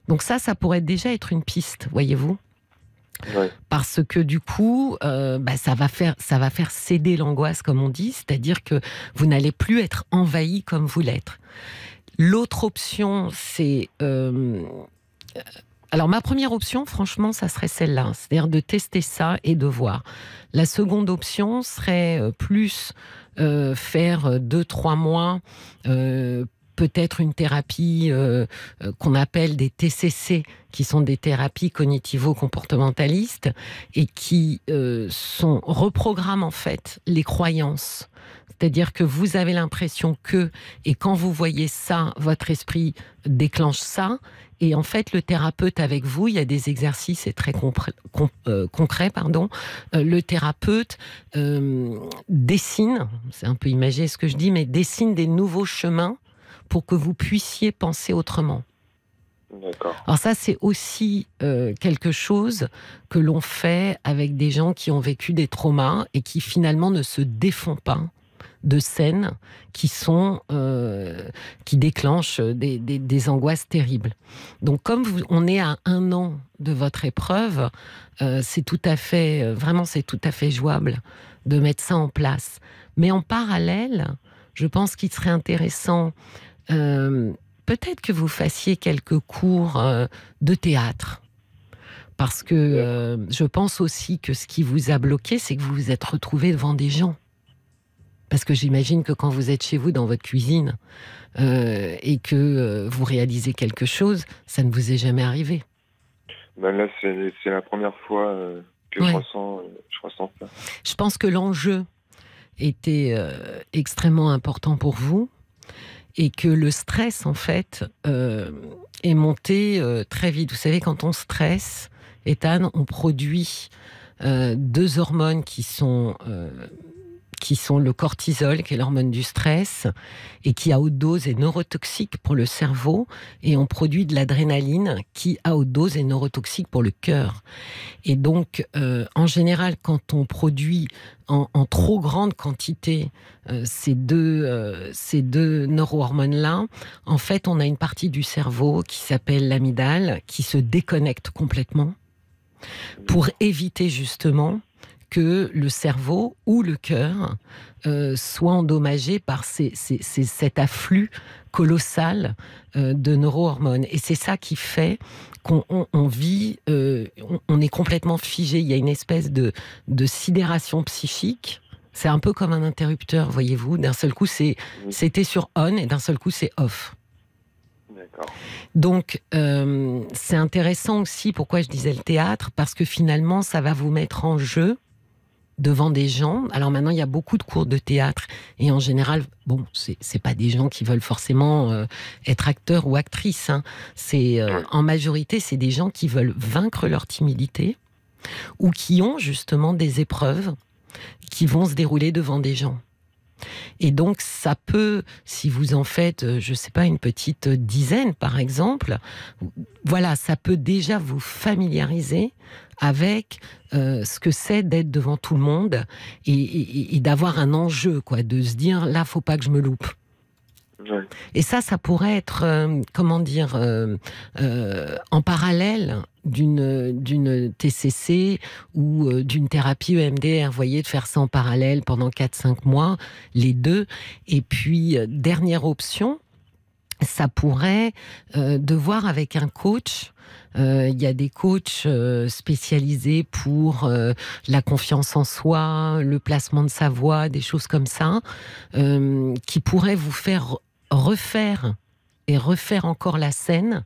Donc ça pourrait déjà être une piste, voyez-vous ? Ouais. Parce que du coup, ça va faire céder l'angoisse, comme on dit, c'est-à-dire que vous n'allez plus être envahi comme vous l'êtes. L'autre option, c'est... Alors, ma première option, franchement, ça serait celle-là, c'est-à-dire de tester ça et de voir. La seconde option serait plus faire 2-3 mois, peut-être une thérapie qu'on appelle des TCC, qui sont des thérapies cognitivo-comportementalistes et qui reprogramment en fait les croyances. C'est-à-dire que vous avez l'impression que, et quand vous voyez ça, votre esprit déclenche ça. Et en fait, le thérapeute avec vous, il y a des exercices, c'est très concret. Le thérapeute dessine, c'est un peu imagé ce que je dis, mais dessine des nouveaux chemins pour que vous puissiez penser autrement. D'accord. Alors ça, c'est aussi quelque chose que l'on fait avec des gens qui ont vécu des traumas et qui finalement ne se défont pas de scènes qui déclenchent des angoisses terribles. Donc comme on est à 1 an de votre épreuve, c'est tout à fait jouable de mettre ça en place. Mais en parallèle, je pense qu'il serait intéressant peut-être que vous fassiez quelques cours de théâtre. Parce que je pense aussi que ce qui vous a bloqué, c'est que vous vous êtes retrouvé devant des gens. Parce que j'imagine que quand vous êtes chez vous dans votre cuisine et que vous réalisez quelque chose, ça ne vous est jamais arrivé. Là, c'est la première fois que je ressens ça. Je pense que l'enjeu était extrêmement important pour vous et que le stress, en fait, est monté très vite. Vous savez, quand on stresse, Ethan, on produit 2 hormones qui sont le cortisol, qui est l'hormone du stress, et qui à haute dose est neurotoxique pour le cerveau, et on produit de l'adrénaline qui à haute dose est neurotoxique pour le cœur. Et donc, en général, quand on produit en trop grande quantité ces deux neurohormones-là, en fait, on a une partie du cerveau qui s'appelle l'amygdale, qui se déconnecte complètement pour éviter justement que le cerveau ou le cœur soit endommagé par cet afflux colossal de neurohormones. Et c'est ça qui fait qu'on vit, on est complètement figé. Il y a une espèce de sidération psychique. C'est un peu comme un interrupteur, voyez-vous. D'un seul coup, c'était sur on et d'un seul coup, c'est off. D'accord. Donc, c'est intéressant aussi, pourquoi je disais le théâtre, parce que finalement, ça va vous mettre en jeu devant des gens. Alors maintenant, il y a beaucoup de cours de théâtre et en général, c'est pas des gens qui veulent forcément être acteurs ou actrices. Hein. En majorité, c'est des gens qui veulent vaincre leur timidité ou qui ont justement des épreuves qui vont se dérouler devant des gens. Et donc, ça peut, si vous en faites, je sais pas, une petite dizaine, par exemple, voilà, ça peut déjà vous familiariser avec ce que c'est d'être devant tout le monde et d'avoir un enjeu, quoi, de se dire, là, faut pas que je me loupe. Ouais. Et ça pourrait être, en parallèle d'une TCC ou d'une thérapie EMDR, vous voyez, de faire ça en parallèle pendant 4-5 mois, les deux. Et puis, dernière option, ça pourrait de voir avec un coach. Il y a des coachs spécialisés pour la confiance en soi, le placement de sa voix, des choses comme ça, qui pourraient vous faire refaire encore la scène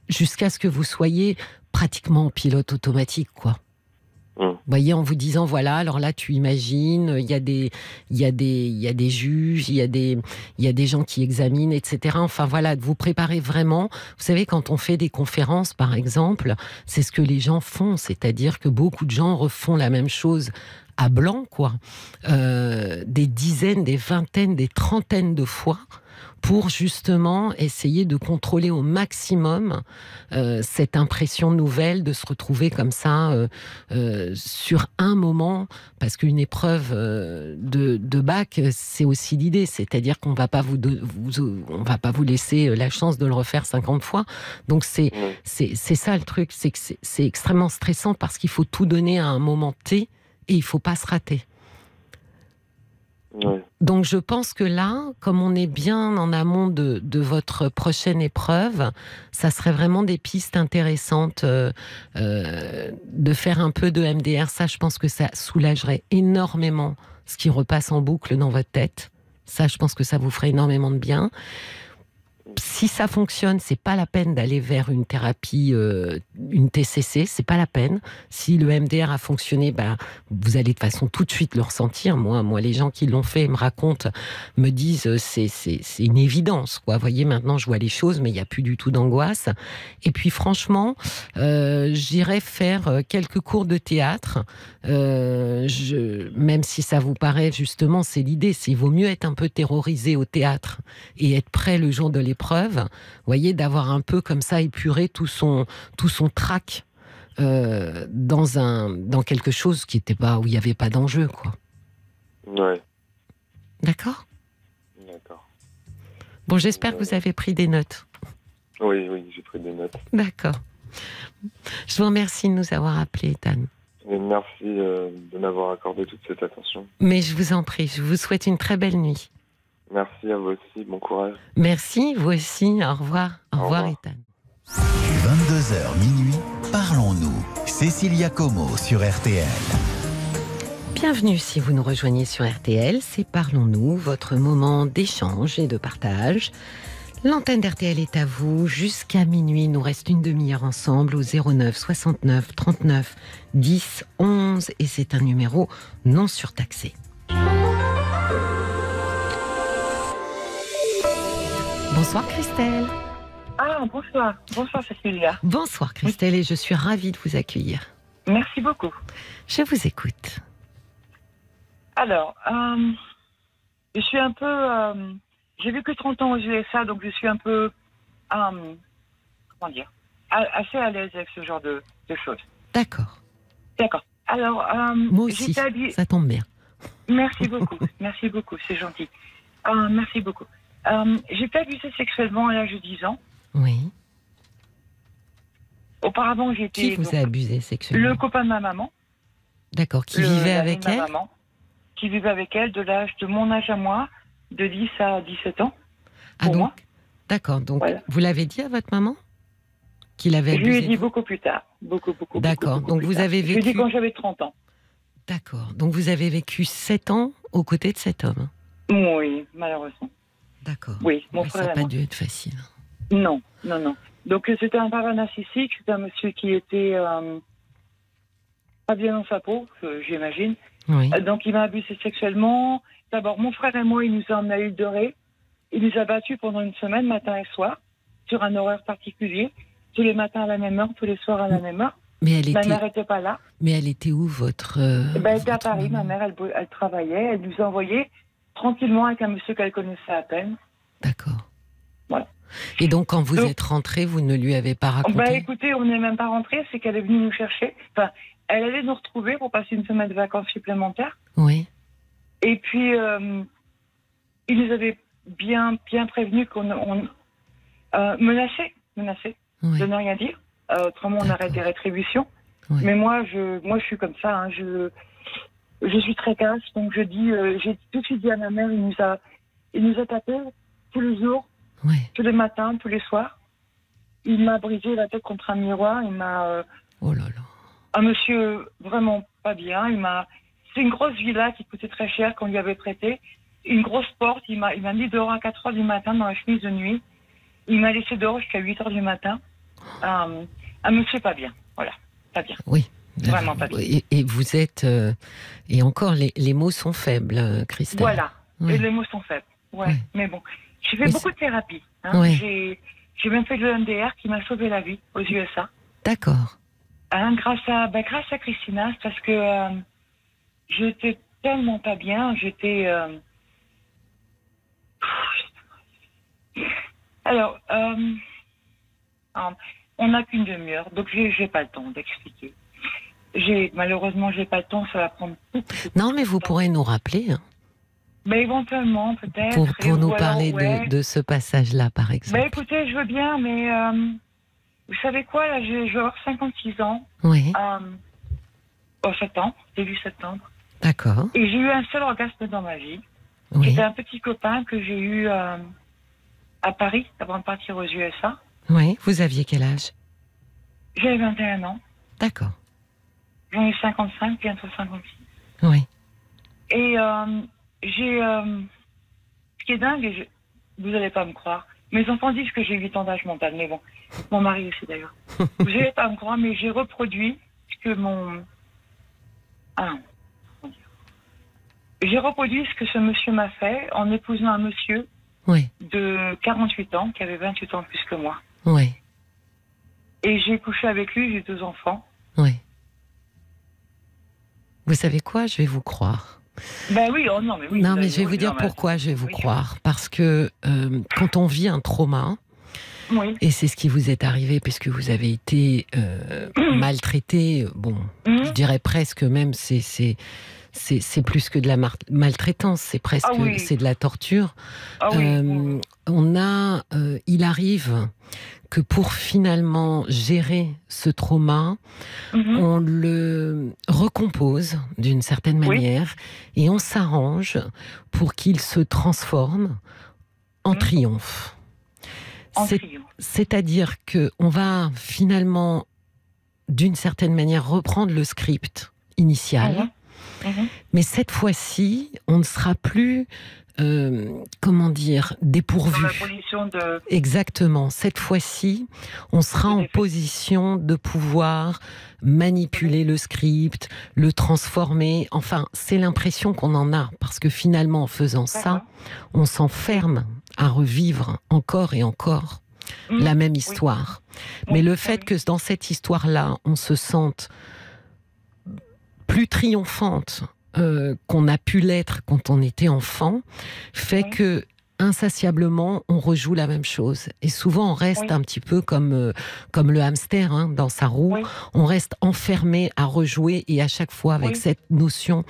jusqu'à ce que vous soyez pratiquement en pilote automatique, quoi. Vous voyez, en vous disant, voilà, alors là, tu imagines, il y a des juges, il y a des gens qui examinent, etc. Enfin, voilà, de vous préparer vraiment. Vous savez, quand on fait des conférences, par exemple, c'est ce que les gens font. C'est-à-dire que beaucoup de gens refont la même chose à blanc, quoi. Des dizaines, des vingtaines, des trentaines de fois, pour justement essayer de contrôler au maximum cette impression nouvelle de se retrouver comme ça sur un moment, parce qu'une épreuve de bac, c'est aussi l'idée, c'est-à-dire qu'on va pas on va pas vous laisser la chance de le refaire 50 fois. Donc c'est ça le truc, c'est que c'est extrêmement stressant parce qu'il faut tout donner à un moment T et il faut pas se rater. Ouais. Donc je pense que là, comme on est bien en amont de votre prochaine épreuve, ça serait vraiment des pistes intéressantes de faire un peu de MDR. Ça, je pense que ça soulagerait énormément ce qui repasse en boucle dans votre tête. Ça, je pense que ça vous ferait énormément de bien. Si ça fonctionne, c'est pas la peine d'aller vers une thérapie, une TCC, c'est pas la peine. Si le MDR a fonctionné, vous allez de façon tout de suite le ressentir. Moi, les gens qui l'ont fait me racontent, me disent, c'est une évidence, quoi. Vous voyez, maintenant, je vois les choses, mais il n'y a plus du tout d'angoisse. Et puis, franchement, j'irais faire quelques cours de théâtre. Même si ça vous paraît, justement, c'est l'idée, il vaut mieux être un peu terrorisé au théâtre et être prêt le jour de l'épreuve, vous voyez, d'avoir un peu comme ça épuré tout son trac dans quelque chose qui était pas, où il n'y avait pas d'enjeu, quoi. Ouais. D'accord. D'accord. Bon, j'espère que vous avez pris des notes. Oui, j'ai pris des notes. D'accord. Je vous remercie de nous avoir appelés, Ethan. Et merci de m'avoir accordé toute cette attention. Mais je vous en prie, je vous souhaite une très belle nuit. Merci à vous aussi, bon courage. Merci, vous aussi, au revoir. Au revoir, Ethan. 22h minuit, parlons-nous. Cécilia Como sur RTL. Bienvenue si vous nous rejoignez sur RTL, c'est Parlons-nous, votre moment d'échange et de partage. L'antenne d'RTL est à vous jusqu'à minuit. Il nous reste une demi-heure ensemble au 09 69 39 10 11 et c'est un numéro non surtaxé. Bonsoir Christelle. Ah, bonsoir. Bonsoir Cécilia. Bonsoir Christelle et je suis ravie de vous accueillir. Merci beaucoup. Je vous écoute. Alors, je suis un peu... j'ai vécu 30 ans aux USA, donc je suis un peu... comment dire, assez à l'aise avec ce genre de choses. D'accord. D'accord. Alors, moi aussi, ça tombe bien. Merci beaucoup. Merci beaucoup, c'est gentil. Merci beaucoup. J'ai été abusée sexuellement à l'âge de 10 ans. Oui. Auparavant, j'ai été... Qui vous a abusé sexuellement? Le copain de ma maman. D'accord, qui vivait avec elle? Maman, qui vivait avec elle de mon âge à moi, de 10 à 17 ans. Ah donc, moi. D'accord, donc voilà. Vous l'avez dit à votre maman qu'il avait abusé? Je lui ai dit beaucoup plus tard. Beaucoup. D'accord, donc vous avez vécu... Je lui ai dit quand j'avais 30 ans. D'accord, donc vous avez vécu 7 ans aux côtés de cet homme? Oui, malheureusement. D'accord. Oui, mon frère. Ça n'a pas dû être facile. Non. Donc c'était un papa narcissique, c'était un monsieur qui était pas bien dans sa peau, j'imagine. Oui. Donc il m'a abusé sexuellement. D'abord, mon frère et moi, il nous a emmenés à l'île de Ré. Il nous a battus pendant une semaine, matin et soir, sur un horaire particulier. Tous les matins à la même heure, tous les soirs à la même heure. Mais ma mère n'était pas là. Mais elle était où, votre... Elle était à Paris, ma mère, elle travaillait. Elle nous envoyait tranquillement avec un monsieur qu'elle connaissait à peine. D'accord. Voilà. Et donc, quand vous êtes rentrés, vous ne lui avez pas raconté? Écoutez, on n'est même pas rentrés, c'est qu'elle est venue nous chercher. Enfin, elle allait nous retrouver pour passer une semaine de vacances supplémentaires. Oui. Et puis, il nous avait bien prévenu qu'on menacé oui. de ne rien dire. Autrement, on arrête des rétributions. Oui. Mais moi, je suis comme ça. Hein, je suis très casse, donc j'ai tout de suite dit à ma mère, il nous a tapé tous les jours, oui. tous les matins, tous les soirs. Il m'a brisé la tête contre un miroir, il m'a... oh là là. Un monsieur vraiment pas bien, c'est une grosse villa qui coûtait très cher qu'on lui avait prêté. Une grosse porte, il m'a mis dehors à 4h du matin dans la chemise de nuit. Il m'a laissé dehors jusqu'à 8h du matin. Un monsieur pas bien, voilà, pas bien. Oui. Vraiment pas bien. Et vous êtes... et encore, les mots sont faibles, Christelle. Voilà, Ouais. et les mots sont faibles. Ouais. Mais bon, j'ai fait Mais beaucoup de thérapie. Hein. Ouais. J'ai même fait de l'EMDR qui m'a sauvé la vie aux USA. D'accord. Hein, grâce à Christina, parce que j'étais tellement pas bien. Alors, on n'a qu'une demi-heure, donc j'ai pas le temps d'expliquer. Malheureusement, j'ai pas le temps, ça va prendre beaucoup de temps. Non, mais vous pourrez nous rappeler. Hein, mais éventuellement, peut-être. pour nous parler de ce passage-là, par exemple. Bah écoutez, je veux bien, mais vous savez quoi, là, je vais avoir 56 ans. Oui. Au septembre, début septembre. D'accord. Et j'ai eu un seul orgasme dans ma vie. Oui. C'était un petit copain que j'ai eu à Paris, avant de partir aux USA. Oui, vous aviez quel âge? J'avais 21 ans. D'accord. J'en ai 55, bientôt 56. Oui. Et ce qui est dingue, vous n'allez pas me croire, mes enfants disent que j'ai 8 ans d'âge mental, mais bon, mon mari aussi d'ailleurs. Vous n'allez pas me croire, mais j'ai reproduit ce que j'ai reproduit ce que ce monsieur m'a fait en épousant un monsieur de 48 ans, qui avait 28 ans de plus que moi. Oui. Et j'ai couché avec lui, j'ai 2 enfants. Oui. Vous savez quoi? Je vais vous croire. Ben oui, oh non, mais oui. Non, mais je vais vous dire pourquoi je vais vous croire. Parce que quand on vit un trauma, et c'est ce qui vous est arrivé puisque vous avez été maltraité, bon, je dirais presque même, c'est plus que de la maltraitance, c'est presque, c'est de la torture. Il arrive que pour finalement gérer ce trauma, on le recompose d'une certaine manière et on s'arrange pour qu'il se transforme en triomphe. C'est-à-dire qu'on va finalement, d'une certaine manière, reprendre le script initial, mais cette fois-ci, on ne sera plus... comment dire, dépourvu. Dans la position de... Exactement. Cette fois-ci, on sera en position de pouvoir manipuler le script, le transformer. Enfin, c'est l'impression qu'on en a, parce que finalement, en faisant ça, on s'enferme à revivre encore et encore la même histoire. Mais le fait que dans cette histoire-là, on se sente plus triomphante qu'on a pu l'être quand on était enfant, fait que insatiablement, on rejoue la même chose. Et souvent, on reste un petit peu comme le hamster dans sa roue. On reste enfermé à rejouer et à chaque fois avec cette notion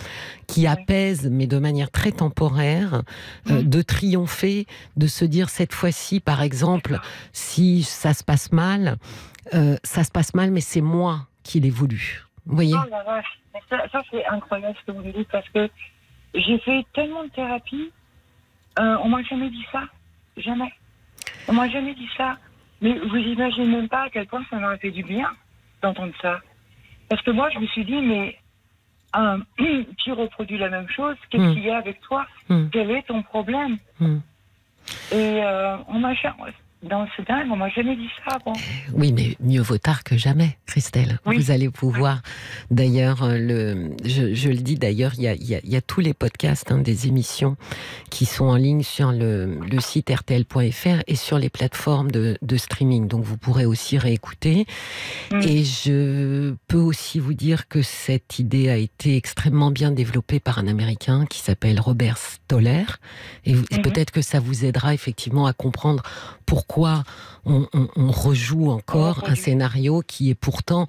qui apaise, mais de manière très temporaire, de triompher, de se dire cette fois-ci, par exemple, si ça se passe mal, mais c'est moi qui l'ai voulu. Vous voyez ? Oh la vache. Ça c'est incroyable ce que vous dites, parce que j'ai fait tellement de thérapie, on m'a jamais dit ça, jamais. On m'a jamais dit ça, mais vous imaginez même pas à quel point ça m'aurait fait du bien d'entendre ça. Parce que moi je me suis dit, mais tu reproduis la même chose, qu'est-ce qu'il y a avec toi? Quel est ton problème? Et on m'a jamais... C'est dingue, on m'a jamais dit ça avant. Oui, mais mieux vaut tard que jamais, Christelle. Vous allez pouvoir, d'ailleurs, je le dis d'ailleurs, il y a tous les podcasts des émissions qui sont en ligne sur le site rtl.fr et sur les plateformes de streaming. Donc vous pourrez aussi réécouter. Et je peux aussi vous dire que cette idée a été extrêmement bien développée par un Américain qui s'appelle Robert Stoller. Et peut-être que ça vous aidera effectivement à comprendre pourquoi on rejoue encore un scénario qui est pourtant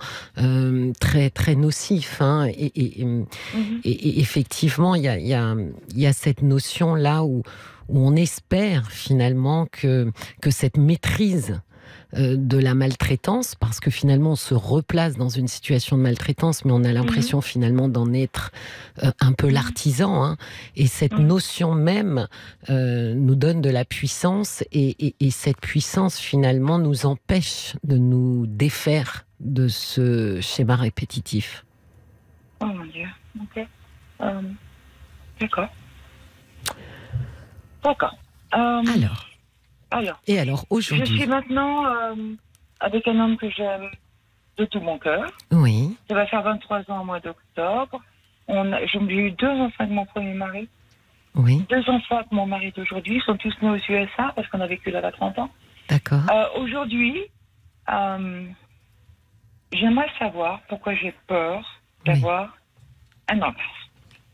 très, très nocif. Et effectivement, il y a cette notion-là où on espère finalement que cette maîtrise de la maltraitance, parce que finalement on se replace dans une situation de maltraitance, mais on a l'impression finalement d'en être un peu l'artisan, et cette notion même nous donne de la puissance, et cette puissance finalement nous empêche de nous défaire de ce schéma répétitif. Oh mon Dieu, ok. D'accord. Alors, aujourd'hui... Je suis maintenant avec un homme que j'aime de tout mon cœur. Oui. Ça va faire 23 ans au mois d'octobre. J'ai eu 2 enfants avec mon premier mari. Oui. 2 enfants avec mon mari d'aujourd'hui. Ils sont tous nés aux USA parce qu'on a vécu là-bas 30 ans. D'accord. Aujourd'hui, j'aimerais savoir pourquoi j'ai peur d'avoir un enfant.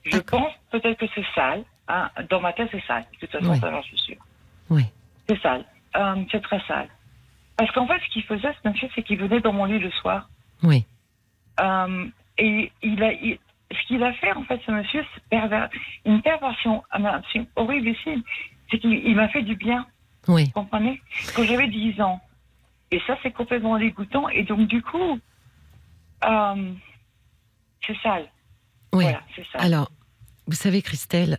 Je pense peut-être que c'est sale. Hein. Dans ma tête, c'est sale. De toute façon, ça, j'en suis sûre. Oui. C'est sale. C'est très sale. Parce qu'en fait, ce qu'il faisait, ce monsieur, c'est qu'il venait dans mon lit le soir. Oui. Et ce qu'il a fait, en fait, ce monsieur, c'est une perversion horrible ici. C'est qu'il m'a fait du bien. Oui. Vous comprenez? Quand j'avais 10 ans. Et ça, c'est complètement dégoûtant. Et donc, du coup, c'est sale. Oui. Voilà, c'est sale. Alors, vous savez, Christelle,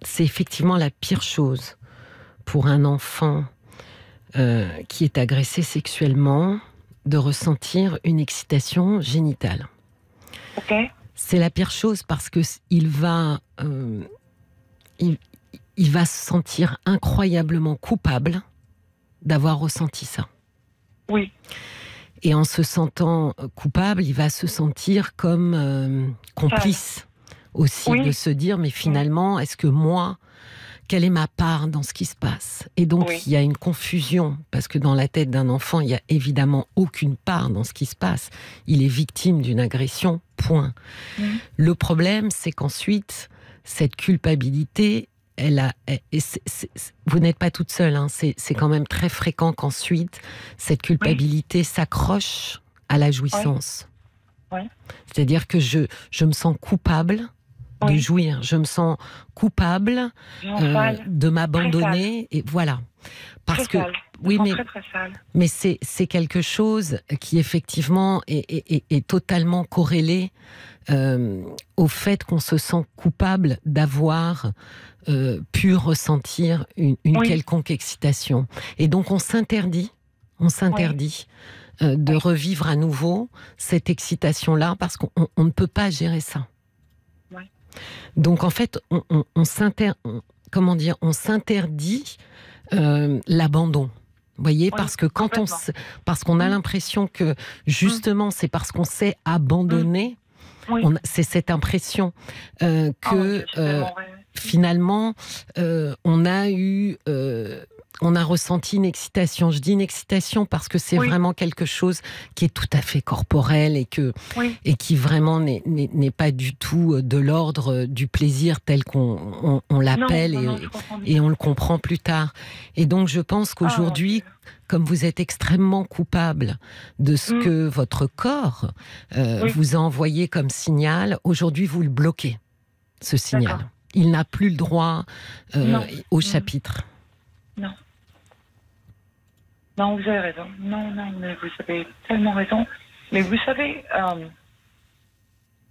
c'est effectivement la pire chose pour un enfant qui est agressé sexuellement de ressentir une excitation génitale. Ok. C'est la pire chose parce que il va se sentir incroyablement coupable d'avoir ressenti ça. Oui. Et en se sentant coupable, il va se sentir comme complice aussi, de se dire, mais finalement, est-ce que moi, quelle est ma part dans ce qui se passe? Et donc, il y a une confusion, parce que dans la tête d'un enfant, il n'y a évidemment aucune part dans ce qui se passe. Il est victime d'une agression, point. Le problème, c'est qu'ensuite, cette culpabilité, vous n'êtes pas toute seule, hein, c'est quand même très fréquent qu'ensuite, cette culpabilité s'accroche à la jouissance. C'est-à-dire que je me sens coupable de jouir, je me sens coupable de m'abandonner, et voilà. Parce que mais c'est quelque chose qui effectivement est totalement corrélé au fait qu'on se sent coupable d'avoir pu ressentir une quelconque excitation. Et donc on s'interdit de revivre à nouveau cette excitation-là parce qu'on ne peut pas gérer ça. Donc en fait, on s'interdit l'abandon. Vous voyez, parce que parce qu'on a l'impression que justement c'est parce qu'on s'est abandonné, c'est cette impression que finalement on a ressenti une excitation. Je dis une excitation parce que c'est vraiment quelque chose qui est tout à fait corporel et qui vraiment n'est pas du tout de l'ordre du plaisir tel qu'on l'appelle et on le comprend plus tard. Et donc je pense qu'aujourd'hui, comme vous êtes extrêmement coupable de ce que votre corps vous a envoyé comme signal, aujourd'hui vous le bloquez, ce signal. Il n'a plus le droit au chapitre. Non. Non, vous avez raison. Non, mais vous avez tellement raison. Mais vous savez,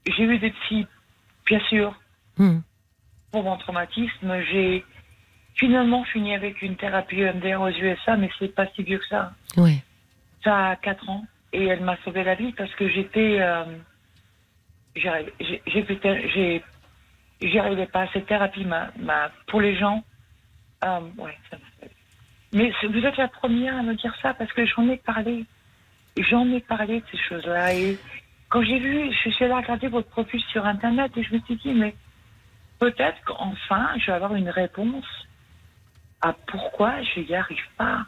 j'ai eu des petits, bien sûr, pour mon traumatisme. J'ai finalement fini avec une thérapie EMDR aux USA, mais c'est pas si vieux que ça. Oui. Ça a 4 ans. Et elle m'a sauvé la vie parce que j'étais... j'y arrivais pas. Cette thérapie pour les gens... ça m'a fait. Mais vous êtes la première à me dire ça parce que j'en ai parlé. J'en ai parlé de ces choses-là. Et quand je suis allée regarder votre profil sur Internet et je me suis dit, mais peut-être qu'enfin, je vais avoir une réponse à pourquoi je n'y arrive pas.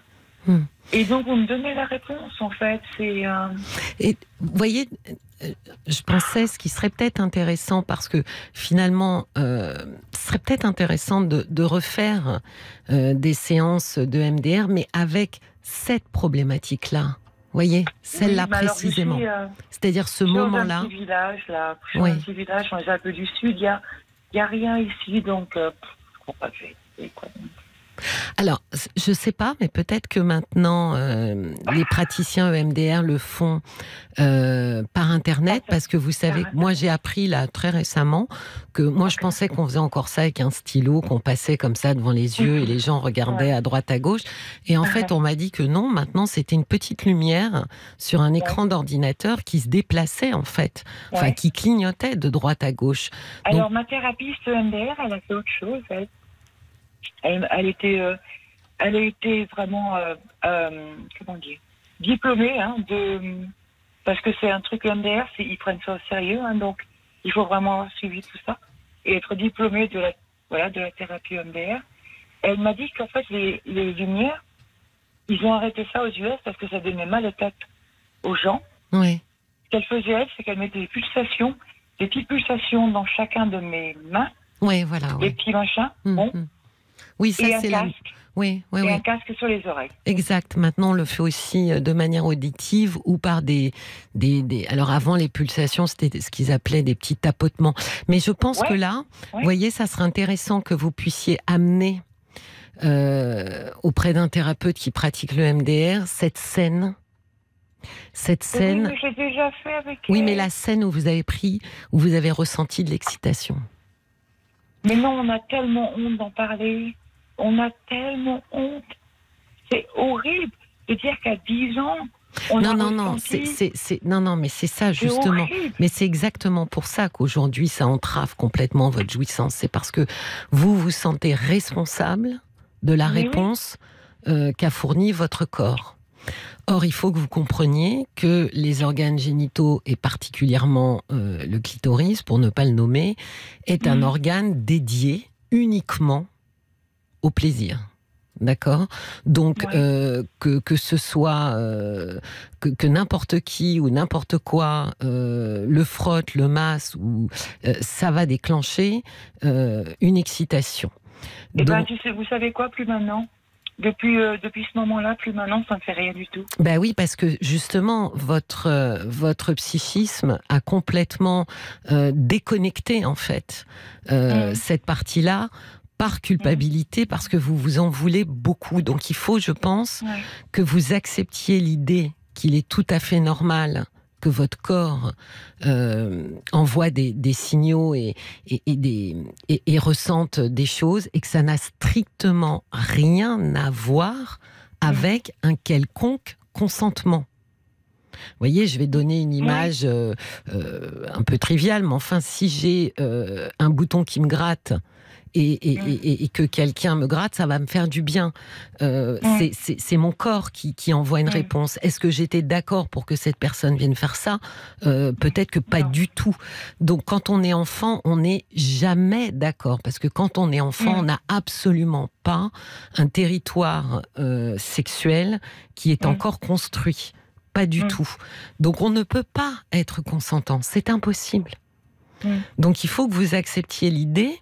Et donc, vous me donnez la réponse, en fait. Et vous voyez, je pensais ce qui serait peut-être intéressant, parce que finalement, ce serait peut-être intéressant de refaire des séances de MDR, mais avec cette problématique-là. Vous voyez, celle-là précisément. C'est-à-dire ce moment-là. Je suis dans un petit village, dans les Alpes du Sud, il n'y a rien ici, donc je ne comprends pas que j'ai quoi. Alors, je ne sais pas, mais peut-être que maintenant, les praticiens EMDR le font par Internet, parce que vous savez, moi j'ai appris là très récemment que moi je pensais qu'on faisait encore ça avec un stylo, qu'on passait comme ça devant les yeux et les gens regardaient à droite à gauche. Et en fait, on m'a dit que non, maintenant c'était une petite lumière sur un écran d'ordinateur qui se déplaçait en fait, enfin qui clignotait de droite à gauche. Alors ma thérapeute EMDR, elle a fait autre chose, elle était vraiment, comment dire, diplômée parce que c'est un truc MDR, ils prennent ça au sérieux, hein, donc il faut vraiment avoir suivi tout ça et être diplômé de la thérapie MDR. Et elle m'a dit qu'en fait, les lumières, ils ont arrêté ça aux US parce que ça donnait mal à tête aux gens. Oui. Ce qu'elle faisait, elle, c'est qu'elle mettait des petites pulsations dans chacun de mes mains. Oui, voilà. Les petits machins. Bon. Oui, ça, c'est un casque. Oui. Un casque sur les oreilles. Exact. Maintenant, on le fait aussi de manière auditive ou par des... Alors, avant, les pulsations, c'était ce qu'ils appelaient des petits tapotements. Mais je pense que là, vous voyez, ça serait intéressant que vous puissiez amener auprès d'un thérapeute qui pratique le MDR cette scène. Oui, mais j'ai déjà fait avec elle. Oui, mais la scène où vous avez ressenti de l'excitation. Mais non, on a tellement honte d'en parler. On a tellement honte. C'est horrible de dire qu'à 10 ans, non, mais c'est ça justement. Mais c'est exactement pour ça qu'aujourd'hui, ça entrave complètement votre jouissance. C'est parce que vous vous sentez responsable de la réponse qu'a fournie votre corps. Or, il faut que vous compreniez que les organes génitaux, et particulièrement le clitoris, pour ne pas le nommer, est un organe dédié uniquement au plaisir. D'accord ? Donc, que ce soit que n'importe qui ou n'importe quoi le frotte, le masse, ou ça va déclencher une excitation. Et donc, vous savez quoi, plus maintenant ? Depuis ce moment-là, plus maintenant, ça ne fait rien du tout. Ben oui, parce que justement, votre psychisme a complètement déconnecté, en fait, cette partie-là, par culpabilité, parce que vous vous en voulez beaucoup. Donc il faut, je pense, que vous acceptiez l'idée qu'il est tout à fait normal que votre corps envoie des signaux et ressente des choses, et que ça n'a strictement rien à voir avec un quelconque consentement. Vous voyez, je vais donner une image un peu triviale, mais enfin, si j'ai un bouton qui me gratte et que quelqu'un me gratte, ça va me faire du bien. C'est mon corps qui envoie une réponse. Est-ce que j'étais d'accord pour que cette personne vienne faire ça ? Peut-être que pas du tout. Donc, quand on est enfant, on n'est jamais d'accord. Parce que quand on est enfant, on n'a absolument pas un territoire sexuel qui est encore construit. Pas du tout. Donc, on ne peut pas être consentant. C'est impossible. Donc, il faut que vous acceptiez l'idée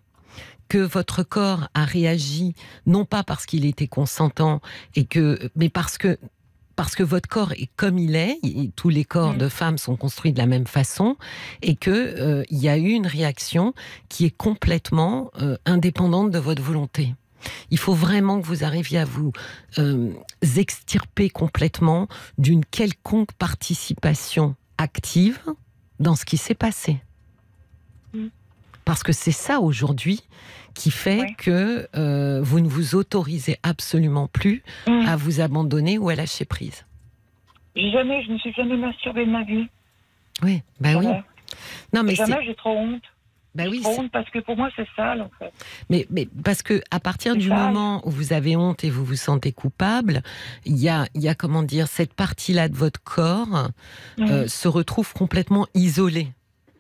que votre corps a réagi, non pas parce qu'il était consentant, mais parce que votre corps est comme il est, et tous les corps de femmes sont construits de la même façon, et qu'il y a eu une réaction qui est complètement indépendante de votre volonté. Il faut vraiment que vous arriviez à vous extirper complètement d'une quelconque participation active dans ce qui s'est passé. Parce que c'est ça aujourd'hui qui fait que vous ne vous autorisez absolument plus à vous abandonner ou à lâcher prise. Je ne me suis jamais masturbée de ma vie. Oui, bah oui. Non, mais jamais, j'ai trop honte. Bah oui, trop honte parce que pour moi c'est sale en fait. Mais parce que à partir du moment où vous avez honte et vous vous sentez coupable, il y a comment dire, cette partie-là de votre corps se retrouve complètement isolée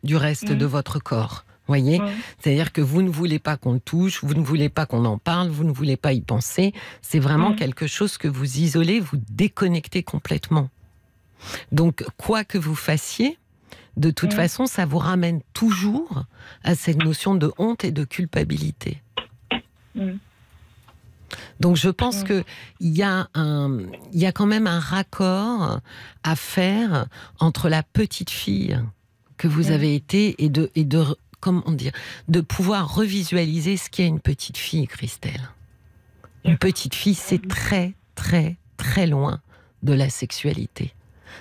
du reste de votre corps. Voyez, c'est-à-dire que vous ne voulez pas qu'on le touche, vous ne voulez pas qu'on en parle, vous ne voulez pas y penser. C'est vraiment quelque chose que vous isolez, vous déconnectez complètement. Donc, quoi que vous fassiez, de toute façon, ça vous ramène toujours à cette notion de honte et de culpabilité. Donc, je pense qu'il y a quand même un raccord à faire entre la petite fille que vous avez été et comment dire, de pouvoir revisualiser ce qu'est une petite fille, Christelle. Une petite fille, c'est très, très, très loin de la sexualité.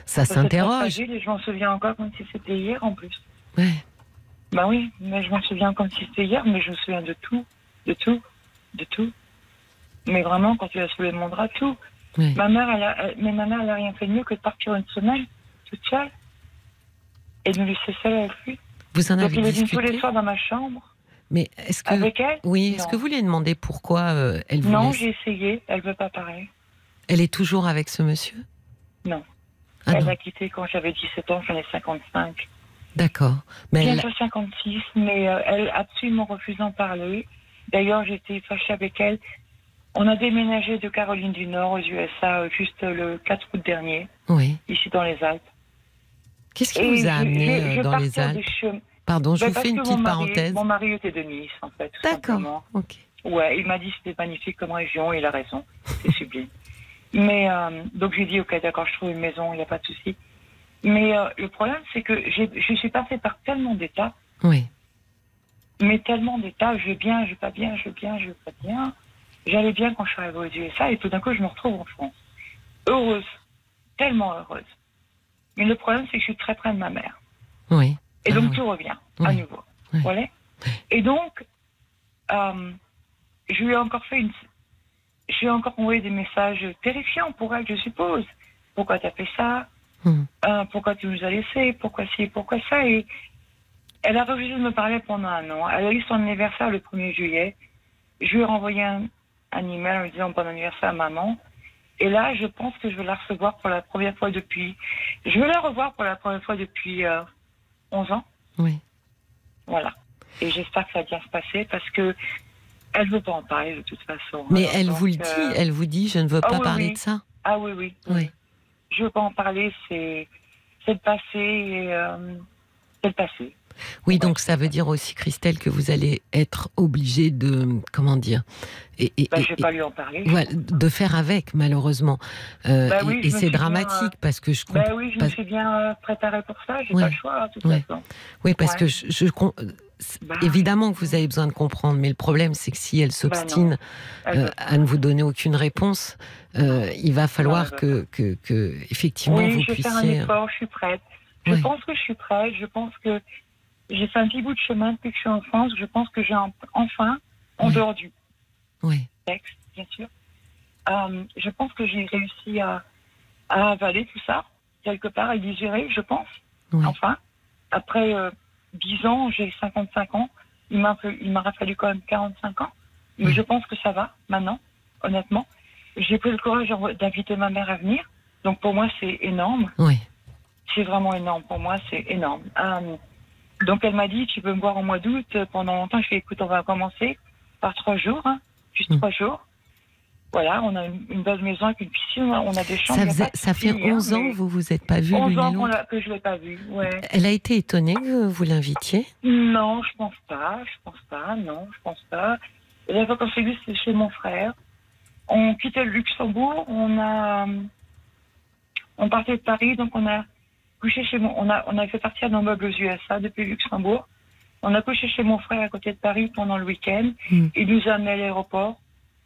Ça s'interroge. Je m'en souviens encore comme si c'était hier, en plus. Ouais. Bah oui, mais je m'en souviens comme si c'était hier, mais je me souviens de tout. Mais vraiment, quand tu as soulevé mon drap, tout. Ouais. Ma mère, elle a rien fait de mieux que de partir une semaine, toute seule, et de me laisser seule avec lui. Vous en avez discuté ? Donc, il est venu tous les soirs dans ma chambre. Mais est-ce que... Avec elle ? Oui, est-ce que vous lui avez demandé pourquoi elle vous Non, laisse... j'ai essayé. Elle ne veut pas parler. Elle est toujours avec ce monsieur ? Non. Elle m'a quitté quand j'avais 17 ans, j'en ai 55. D'accord. Bientôt 56, mais elle a absolument refusé d'en parler. D'ailleurs, j'étais fâchée avec elle. On a déménagé de Caroline du Nord aux USA juste le 4 août dernier, ici dans les Alpes. Qu'est-ce qui vous a amené dans les Alpes? Pardon, je vous fais une petite parenthèse. Mon mari était de Nice, en fait. D'accord, ok. Ouais, il m'a dit que c'était magnifique comme région, il a raison, c'est sublime. Mais, donc j'ai dit, ok, d'accord, je trouve une maison, il n'y a pas de souci. Mais le problème, c'est que je suis passée par tellement d'états. Oui. Mais tellement d'états, je vais bien, je vais pas bien, je vais bien, je vais pas bien. J'allais bien quand je suis arrivée aux USA et tout d'un coup, je me retrouve en France. Heureuse, tellement heureuse. Mais le problème, c'est que je suis très près de ma mère. Oui. Et donc, tout revient à nouveau. Oui. Voilà. Et donc, je lui ai encore envoyé des messages terrifiants pour elle, je suppose. Pourquoi t'as fait ça? Pourquoi tu nous as laissés? Pourquoi ci, pourquoi ça? Et elle a refusé de me parler pendant 1 an. Elle a eu son anniversaire le 1er juillet. Je lui ai renvoyé un email en lui disant bon anniversaire à maman. Et là, je pense que je vais la recevoir pour la première fois depuis... Je vais la revoir pour la première fois depuis 11 ans. Oui. Voilà. Et j'espère que ça va bien se passer parce que elle ne veut pas en parler de toute façon. Mais alors, elle vous le dit, elle vous dit je ne veux pas parler de ça? Ah oui. Je ne veux pas en parler, c'est le passé et c'est le passé. Oui, donc ça veut dire aussi, Christelle, que vous allez être obligée de, comment dire, je ne vais pas lui en parler. Voilà, de faire avec, malheureusement. Et c'est dramatique parce que je comprends. Oui, je me suis bien préparée pour ça. J'ai pas le choix, de toute façon. Oui, parce que évidemment que vous avez besoin de comprendre, mais le problème, c'est que si elle s'obstine à ne vous donner aucune réponse, il va falloir que effectivement, vous puissiez. Oui, je vais faire un effort. Je suis prête. Je pense que je suis prête. Je pense que j'ai fait un petit bout de chemin depuis que je suis en France. Je pense que j'ai enfin, en dehors du texte, bien sûr, je pense que j'ai réussi à avaler tout ça, quelque part, à digérer, je pense. Enfin, après 10 ans, j'ai 55 ans. Il m'aura fallu quand même 45 ans. Mais je pense que ça va, maintenant, honnêtement. J'ai pris le courage d'inviter ma mère à venir. Donc, pour moi, c'est énorme. Oui. C'est vraiment énorme. Pour moi, c'est énorme. Donc, elle m'a dit, tu peux me voir au mois d'août. Pendant longtemps, je lui ai dit, écoute, on va commencer par 3 jours, juste 3 jours. Voilà, on a une belle maison avec une piscine, on a des chambres. Ça fait 11 ans que vous vous êtes pas vus l'une et l'autre. 11 ans que je l'ai pas vue, ouais. Elle a été étonnée que vous l'invitiez? Non, je pense pas, non, je pense pas. La fois qu'on s'est vu, c'était chez mon frère. On quittait le Luxembourg, on partait de Paris, donc on a couché chez on a fait partir nos meubles aux USA depuis le Luxembourg. On a couché chez mon frère à côté de Paris pendant le week-end. Il nous a amené à l'aéroport.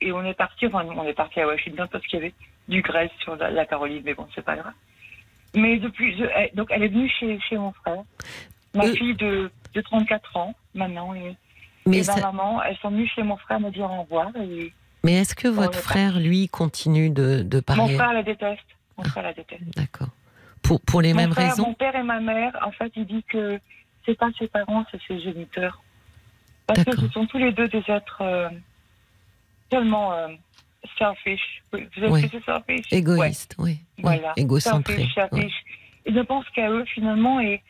Et on est parti à Washington parce qu'il y avait du grêle sur la Caroline, mais bon, c'est pas grave. Mais depuis, donc elle est venue chez mon frère, ma fille de 34 ans maintenant, et ma maman, elles sont venues chez mon frère me dire au revoir. Mais est-ce que votre frère, lui, continue de parler? Mon frère la déteste. D'accord. Pour les mêmes raisons? Mon père et ma mère, en fait, il dit que c'est pas ses parents, c'est ses géniteurs. Parce que ce sont tous les deux des êtres... tellement selfish. Vous avez fait selfish? Égoïste, oui. Voilà. Égocentré. Selfish. Ils ne pensent qu'à eux, finalement, et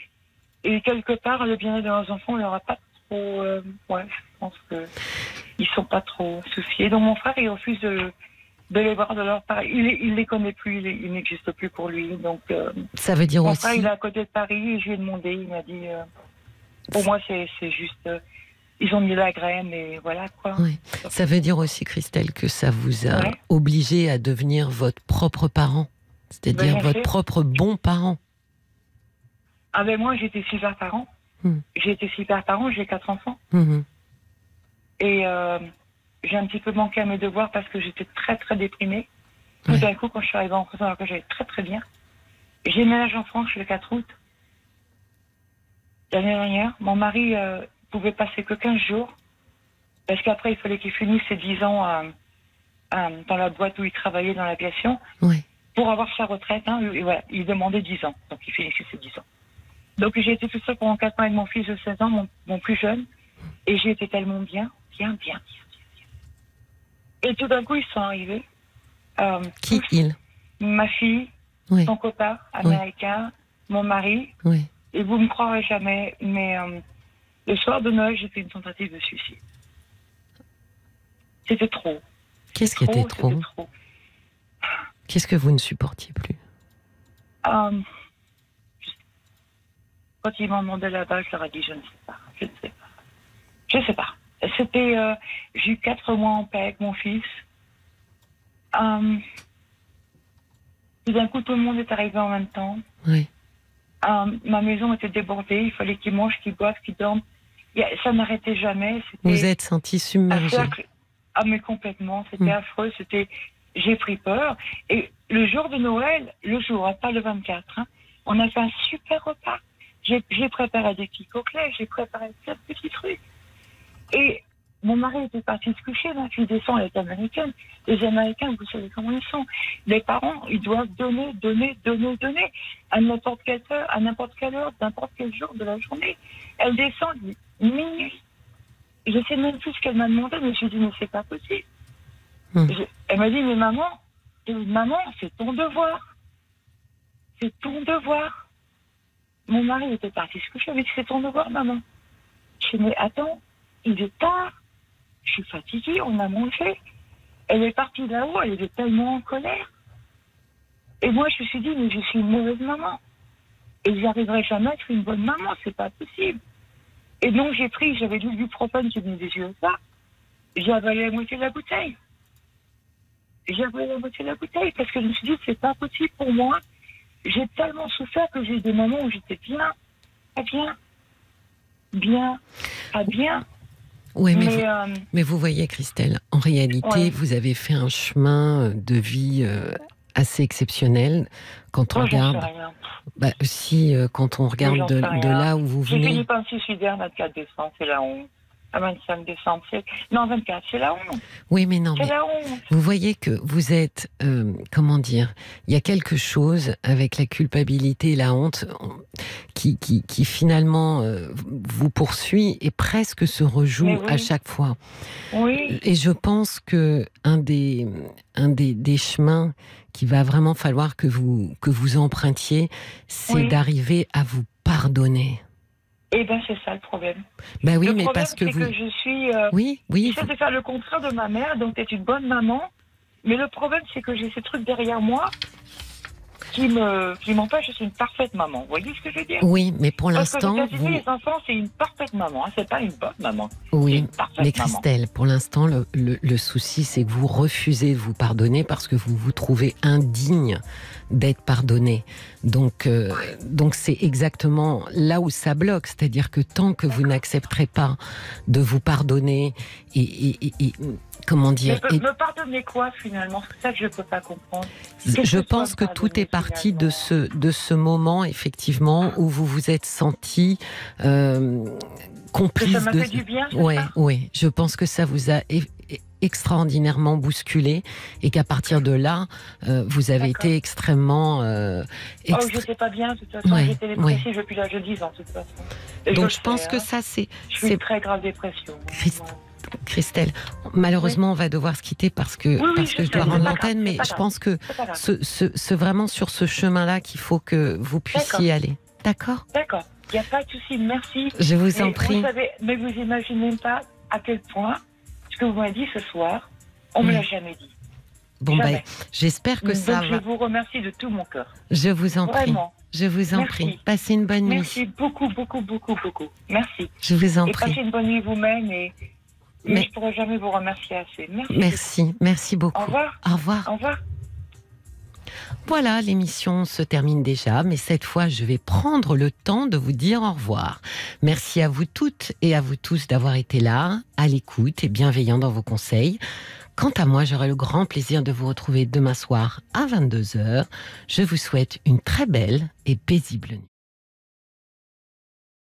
quelque part, le bien-être de leurs enfants, il n'y aura pas trop... je pense qu'ils ne sont pas trop souciés. Donc, mon frère, il refuse de les voir de leur part. Il ne les connaît plus, il n'existe plus pour lui. Donc, ça veut dire mon aussi... frère, il est à côté de Paris, et je lui ai demandé, il m'a dit... pour moi, c'est juste... ils ont mis la graine et voilà quoi. Oui. Ça veut dire aussi, Christelle, que ça vous a obligé à devenir votre propre parent, c'est-à-dire votre propre bon parent. Ah ben moi, j'étais super parent. J'ai 4 enfants. Et j'ai un petit peu manqué à mes devoirs parce que j'étais très très déprimée. Tout d'un coup, quand je suis arrivée en France, alors que j'allais très très bien. J'ai déménagé en France le 4 août. L'année dernière, mon mari... pouvait passer que 15 jours, parce qu'après, il fallait qu'il finisse ses 10 ans dans la boîte où il travaillait dans l'aviation, pour avoir sa retraite. Et voilà, il demandait 10 ans, donc il finissait ses 10 ans. Donc j'ai été toute seule pendant 4 ans avec mon fils de 16 ans, mon plus jeune, et j'ai été tellement bien. Et tout d'un coup, ils sont arrivés. Qui ils? Ma fille, son copain américain, mon mari. Oui. Et vous me croirez jamais, mais le soir de Noël, j'ai fait une tentative de suicide. C'était trop. Qu'est-ce qui était trop? Qu'est-ce que vous ne supportiez plus? Quand ils m'ont demandé là-bas, je leur ai dit je ne sais pas. Je ne sais pas. C'était... j'ai eu 4 mois en paix avec mon fils. Tout d'un coup, tout le monde est arrivé en même temps. Oui. Ma maison était débordée. Il fallait qu'ils mangent, qu'ils boivent, qu'ils dorment. Ça n'arrêtait jamais. Vous êtes senti submergé? Ah, mais complètement. C'était affreux. J'ai pris peur. Et le jour de Noël, pas le 24, on a fait un super repas. J'ai préparé des petits coquelettes, j'ai préparé plein de petits trucs. Et mon mari était parti se coucher, ma fille descend, elle est américaine. Les Américains, vous savez comment ils sont. Les parents, ils doivent donner à n'importe quelle heure, n'importe quel jour de la journée. Elle descend minuit. Je sais même plus ce qu'elle m'a demandé, mais je lui ai dit, mais c'est pas possible. Elle m'a dit, mais maman, c'est ton devoir. C'est ton devoir. Mon mari était parti se coucher, mais c'est ton devoir, maman. Je dis, mais attends, il est tard. Je suis fatiguée, on a mangé. Elle est partie là-haut, elle était tellement en colère. Et moi, je me suis dit, mais je suis une mauvaise maman. Et j'arriverai jamais à être une bonne maman, c'est pas possible. Et donc, j'avais du ibuprofène qui venait des yeux là. J'ai avalé la moitié de la bouteille. Parce que je me suis dit, c'est pas possible pour moi. J'ai tellement souffert que j'ai eu des moments où j'étais bien. Oui, mais vous voyez, Christelle, en réalité, vous avez fait un chemin de vie assez exceptionnel quand on regarde. Quand on regarde de là où vous venez. J'ai fini par me suicider le 24 décembre, c'est la honte. À 25 décembre, 24, c'est la honte. Oui, mais non. C'est la honte. Vous voyez que vous êtes, comment dire, il y a quelque chose avec la culpabilité et la honte qui finalement vous poursuit et presque se rejoue à chaque fois. Oui. Et je pense que un des chemins qu'il va vraiment falloir que vous empruntiez, c'est d'arriver à vous pardonner. Eh bien, c'est ça le problème. Ben oui, le mais problème, parce que c'est que je suis... j'essaie de faire le contraire de ma mère, donc tu es une bonne maman. Mais le problème, c'est que j'ai ces trucs derrière moi qui m'empêchent d'être une parfaite maman. Vous voyez ce que je veux dire? Oui, mais pour l'instant... Parce que les enfants, c'est une parfaite maman. C'est pas une bonne maman. Oui, mais Christelle, pour l'instant, le souci, c'est que vous refusez de vous pardonner parce que vous vous trouvez indigne d'être pardonné. Donc c'est exactement là où ça bloque. C'est-à-dire que tant que vous n'accepterez pas de vous pardonner et comment dire... Me pardonner quoi, finalement? C'est ça que je ne peux pas comprendre. Je pense que tout est parti de ce moment, effectivement, où vous vous êtes senti comprise. Que ça m'a fait du bien, Oui. Je pense que ça vous a extraordinairement bousculé et qu'à partir de là, vous avez été extrêmement... je n'étais pas bien, de toute façon. J'étais dépressive depuis l'âge de 10 ans, de toute façon. Et donc je pense que ça, c'est... Je suis une très grave dépression. Christelle, malheureusement, on va devoir se quitter parce que je dois rendre l'antenne, mais je pense que c'est vraiment sur ce chemin-là qu'il faut que vous puissiez aller. D'accord? D'accord. Il n'y a pas de souci. Merci. Je vous en prie. Vous savez, mais vous imaginez pas à quel point ce que vous m'avez dit ce soir, on ne me l'a jamais dit. Bon, j'espère que ça va. Je vous remercie de tout mon cœur. Je vous en prie. Vraiment. Je vous en prie. Passez une bonne nuit. Merci beaucoup. Merci. Je vous en prie. Et passez une bonne nuit vous-même mais je ne pourrai jamais vous remercier assez. Merci beaucoup. Au revoir. Au revoir. Au revoir. Voilà, l'émission se termine déjà, mais cette fois, je vais prendre le temps de vous dire au revoir. Merci à vous toutes et à vous tous d'avoir été là, à l'écoute et bienveillants dans vos conseils. Quant à moi, j'aurai le grand plaisir de vous retrouver demain soir à 22h. Je vous souhaite une très belle et paisible nuit.